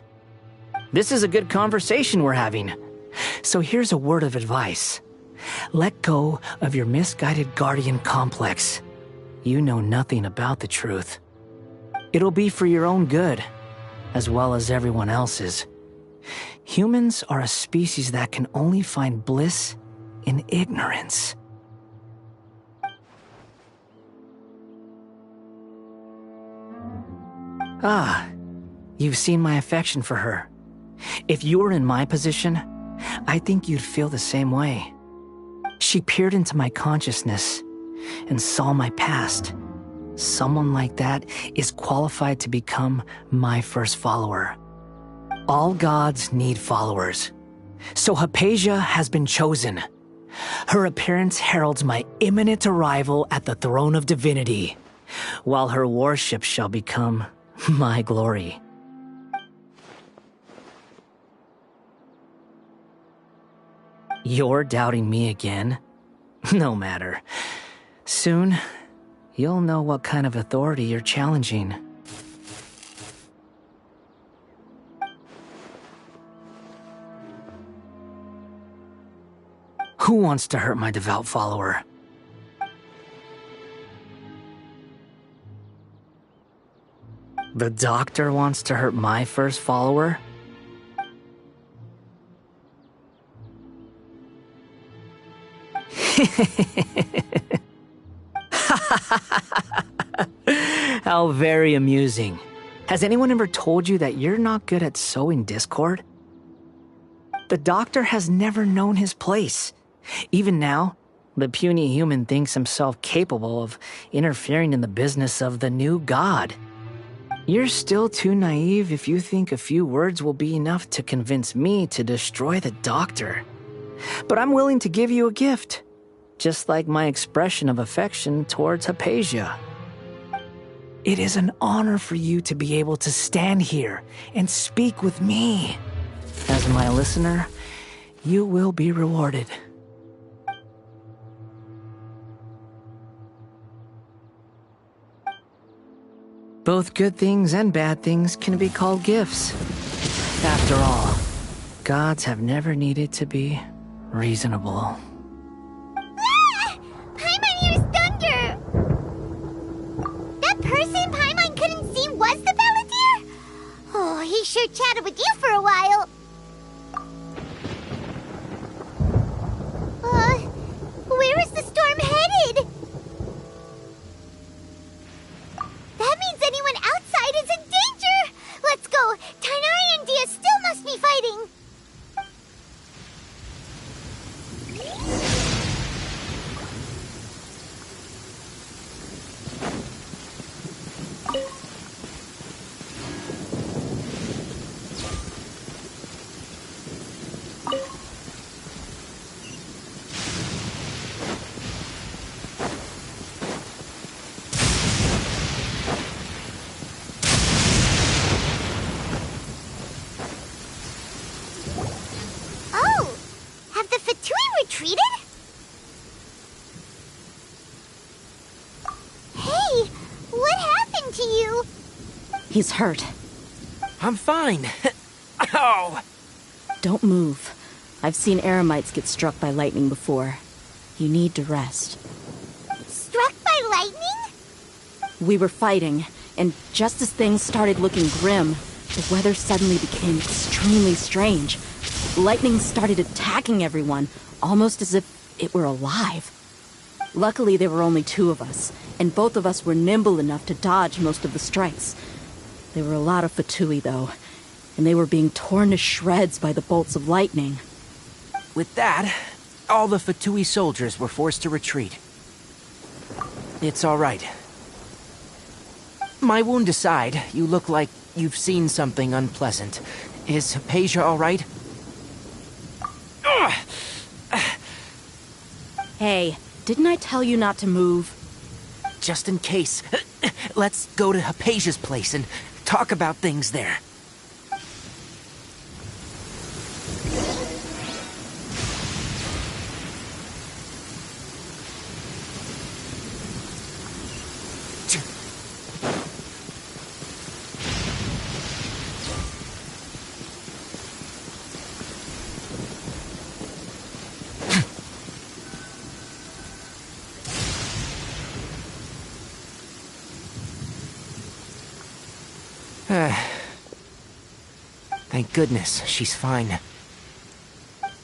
S21: This is a good conversation we're having, so here's a word of advice. Let go of your misguided guardian complex. You know nothing about the truth. It'll be for your own good, as well as everyone else's. Humans are a species that can only find bliss in ignorance. Ah, you've seen my affection for her. If you were in my position, I think you'd feel the same way. She peered into my consciousness and saw my past. Someone like that is qualified to become my first follower. All gods need followers. So Hypatia has been chosen. Her appearance heralds my imminent arrival at the throne of divinity, while her worship shall become my glory. You're doubting me again? No matter. Soon, you'll know what kind of authority you're challenging. Who wants to hurt my devout follower? The doctor wants to hurt my first follower? How very amusing. Has anyone ever told you that you're not good at sowing discord? The doctor has never known his place. Even now, the puny human thinks himself capable of interfering in the business of the new god. You're still too naive if you think a few words will be enough to convince me to destroy the doctor. But I'm willing to give you a gift, just like my expression of affection towards Hypatia. It is an honor for you to be able to stand here and speak with me. As my listener, you will be rewarded. Both good things and bad things can be called gifts. After all, gods have never needed to be reasonable.
S2: Paimon hears thunder! That person Paimon couldn't see was the Palantir? Oh, he sure chatted with you for a while. Where is the storm headed? That means anyone outside is in danger! Let's go! Tainari and Dia still must be fighting! retreated? Hey, what happened to you?
S5: He's hurt.
S16: I'm fine. Ow!
S5: Don't move. I've seen eremites get struck by lightning before. You need to rest.
S2: Struck by lightning?
S5: We were fighting, and just as things started looking grim, the weather suddenly became extremely strange. Lightning started attacking everyone, almost as if it were alive. Luckily, there were only two of us, and both of us were nimble enough to dodge most of the strikes. There were a lot of Fatui, though, and they were being torn to shreds by the bolts of lightning.
S16: With that, all the Fatui soldiers were forced to retreat. It's all right. My wound aside, you look like you've seen something unpleasant. Is Hypatia all right?
S5: Hey, didn't I tell you not to move?
S16: Just in case. Let's go to Hypatia's place and talk about things there. Thank goodness, she's fine.
S2: Hey,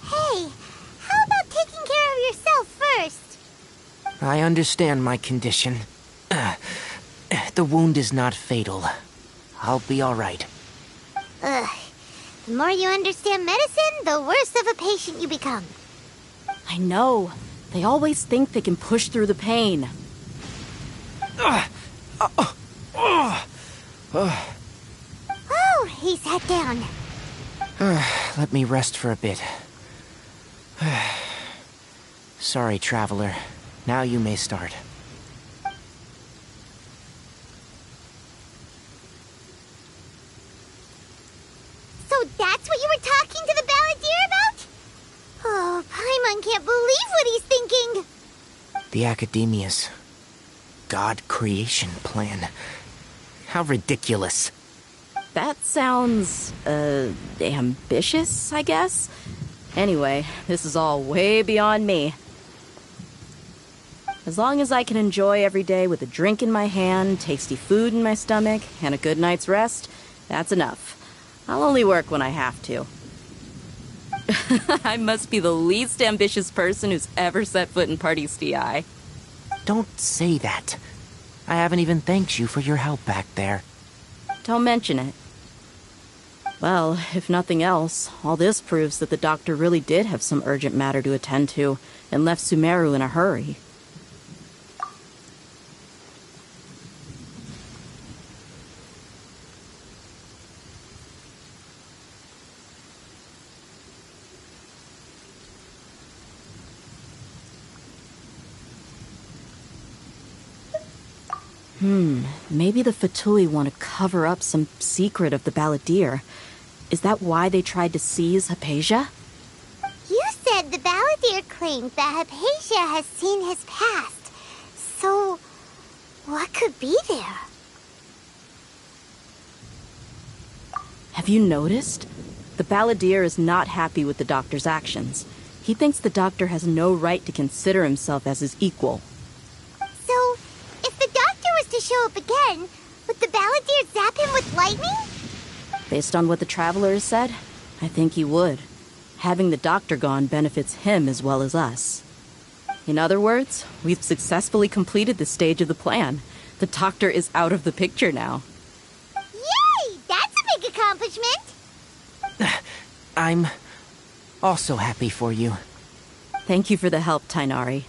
S2: how about taking care of yourself first?
S16: I understand my condition. The wound is not fatal. I'll be all right.
S2: Ugh. The more you understand medicine, the worse of a patient you become.
S5: I know. They always think they can push through the pain.
S2: Oh, he sat down.
S16: Let me rest for a bit. Sorry, traveler. Now you may start.
S2: So that's what you were talking to the balladeer about? Oh, Paimon can't believe what he's thinking.
S16: The Academia's God creation plan. How ridiculous.
S5: That sounds, ambitious, I guess? Anyway, this is all way beyond me. As long as I can enjoy every day with a drink in my hand, tasty food in my stomach, and a good night's rest, that's enough. I'll only work when I have to. I must be the least ambitious person who's ever set foot in Party STI.
S16: Don't say that. I haven't even thanked you for your help back there.
S5: Don't mention it. Well, if nothing else, all this proves that the doctor really did have some urgent matter to attend to, and left Sumeru in a hurry. Maybe the Fatui want to cover up some secret of the balladeer. Is that why they tried to seize Hypatia?
S2: You said the balladeer claimed that Hypatia has seen his past. So, what could be there?
S5: Have you noticed? The balladeer is not happy with the doctor's actions. He thinks the doctor has no right to consider himself as his equal.
S2: So, if the doctor was to show up again, would the balladeer zap him with lightning?
S5: Based on what the traveler has said, I think he would. Having the doctor gone benefits him as well as us. In other words, we've successfully completed this stage of the plan. The doctor is out of the picture now.
S2: Yay! That's a big accomplishment!
S16: I'm also happy for you.
S5: Thank you for the help, Tainari.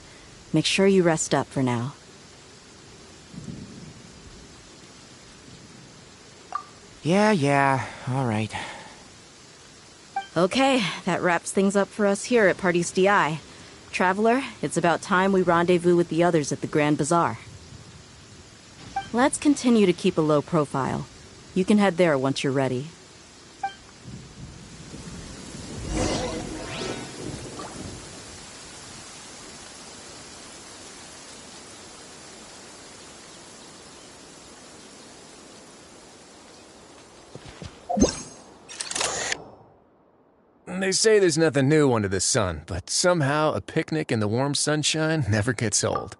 S5: Make sure you rest up for now.
S16: Yeah, all right.
S5: Okay, that wraps things up for us here at Party STI. Traveler, it's about time we rendezvous with the others at the Grand Bazaar. Let's continue to keep a low profile. You can head there once you're ready.
S1: They say there's nothing new under the sun, but somehow a picnic in the warm sunshine never gets old.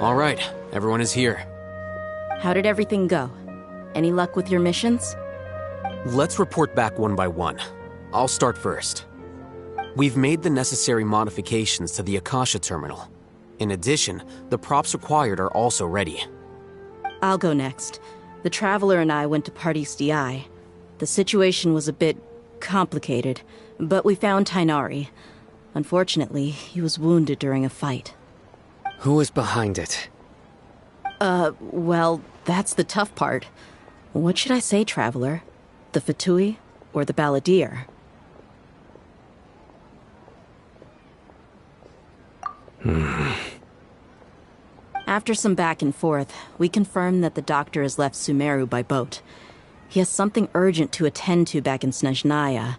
S8: All right, everyone is here.
S5: How did everything go? Any luck with your missions?
S8: Let's report back one by one. I'll start first. We've made the necessary modifications to the Akasha terminal. In addition, the props required are also ready.
S5: I'll go next. The Traveler and I went to Party's DI. The situation was a bit complicated, but we found Tainari. Unfortunately, he was wounded during a fight.
S11: Who is behind it?
S5: Well, that's the tough part. What should I say, Traveler? The Fatui or the Balladeer? After some back and forth, we confirmed that the doctor has left Sumeru by boat. He has something urgent to attend to back in Snezhnaya.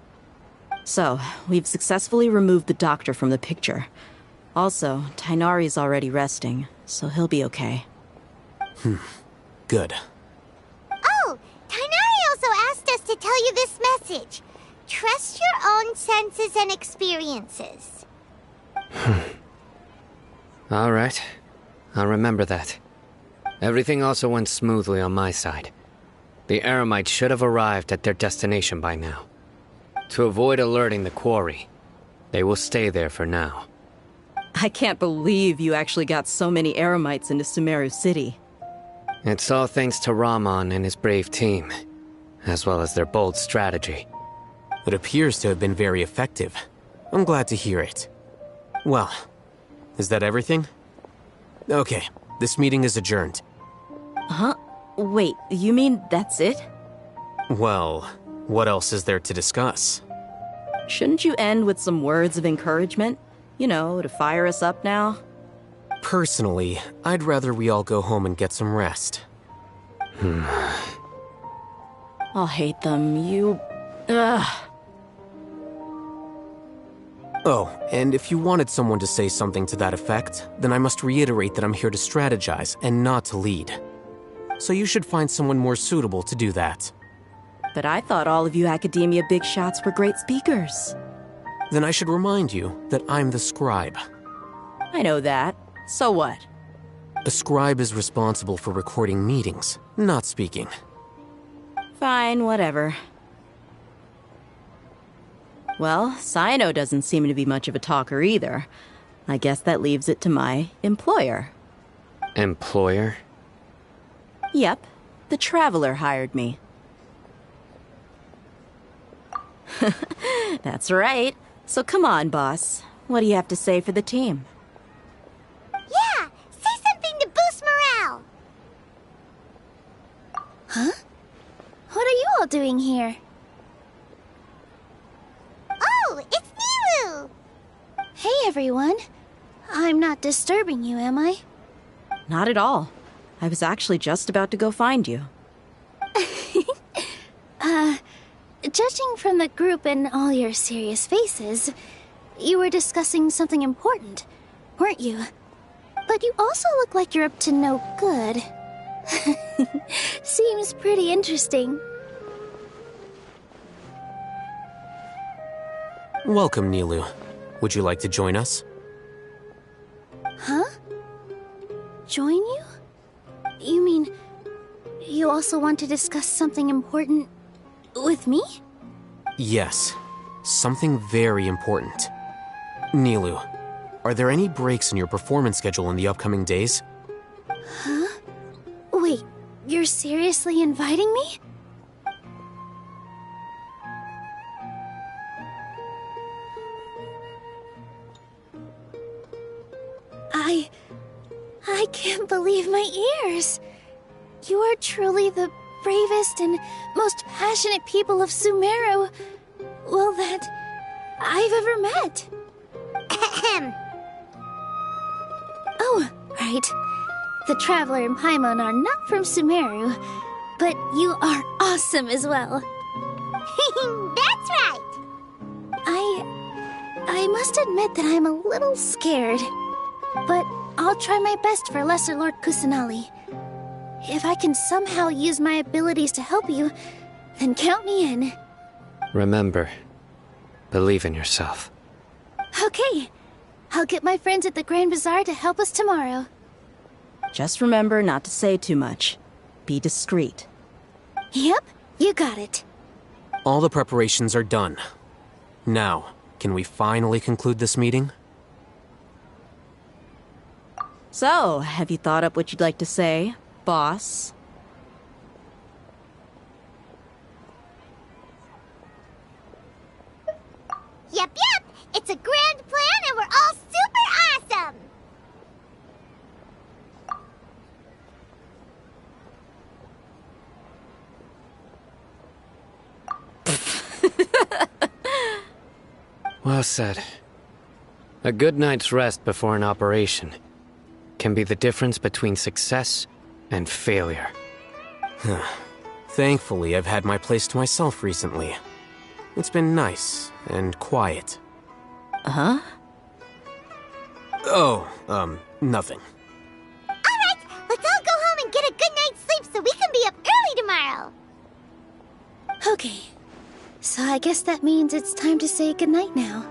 S5: So, we've successfully removed the doctor from the picture. Also, Tainari's already resting, so he'll be okay.
S8: Good.
S2: Oh, Tainari also asked us to tell you this message. Trust your own senses and experiences.
S11: All right. I'll remember that. Everything also went smoothly on my side. The Eremites should have arrived at their destination by now. To avoid alerting the quarry, they will stay there for now.
S5: I can't believe you actually got so many Eremites into Sumeru City.
S11: It's all thanks to Rahman and his brave team, as well as their bold strategy.
S8: It appears to have been very effective. I'm glad to hear it. Well, is that everything? Okay, this meeting is adjourned.
S5: Huh? Wait, you mean that's it?
S8: Well, what else is there to discuss?
S5: Shouldn't you end with some words of encouragement? You know, to fire us up now?
S8: Personally, I'd rather we all go home and get some rest.
S5: I'll hate them, Ugh.
S8: Oh, and if you wanted someone to say something to that effect, then I must reiterate that I'm here to strategize and not to lead. So you should find someone more suitable to do that.
S5: But I thought all of you academia big shots were great speakers.
S8: Then I should remind you that I'm the scribe.
S5: I know that. So what?
S8: A scribe is responsible for recording meetings, not speaking.
S5: Fine, whatever. Well, Cyno doesn't seem to be much of a talker either. I guess that leaves it to my employer.
S11: Employer?
S5: Yep, the Traveler hired me. That's right. So come on, boss. What do you have to say for the team?
S2: Yeah! Say something to boost morale! Huh? What are you all doing here? Oh, it's Nilu! Hey, everyone. I'm not disturbing you, am I?
S5: Not at all. I was actually just about to go find you.
S2: Judging from the group and all your serious faces, you were discussing something important, weren't you? But you also look like you're up to no good. Seems pretty interesting.
S8: Welcome, Nilu. Would you like to join us?
S2: Huh? Join you? You mean, you also want to discuss something important with me?
S8: Yes. Something very important. Nilu, are there any breaks in your performance schedule in the upcoming days?
S2: Huh? Wait, you're seriously inviting me? I can't believe my ears. You are truly the bravest and most passionate people of Sumeru, well, that I've ever met. Oh, right. The Traveler and Paimon are not from Sumeru, but you are awesome as well. That's right! I must admit that I'm a little scared, but I'll try my best for Lesser Lord Kusanali. If I can somehow use my abilities to help you, then count me in.
S11: Remember, believe in yourself.
S2: Okay. I'll get my friends at the Grand Bazaar to help us tomorrow.
S5: Just remember not to say too much. Be discreet.
S2: Yep, you got it.
S8: All the preparations are done. Now, can we finally conclude this meeting?
S5: So, have you thought up what you'd like to say, boss?
S2: Yep. It's a grand plan and we're all super awesome!
S11: Well said. A good night's rest before an operation can be the difference between success and failure.
S8: Thankfully, I've had my place to myself recently. It's been nice and quiet.
S5: Huh?
S8: Oh, nothing.
S2: Alright, let's all go home and get a good night's sleep so we can be up early tomorrow. Okay, so I guess that means it's time to say goodnight now.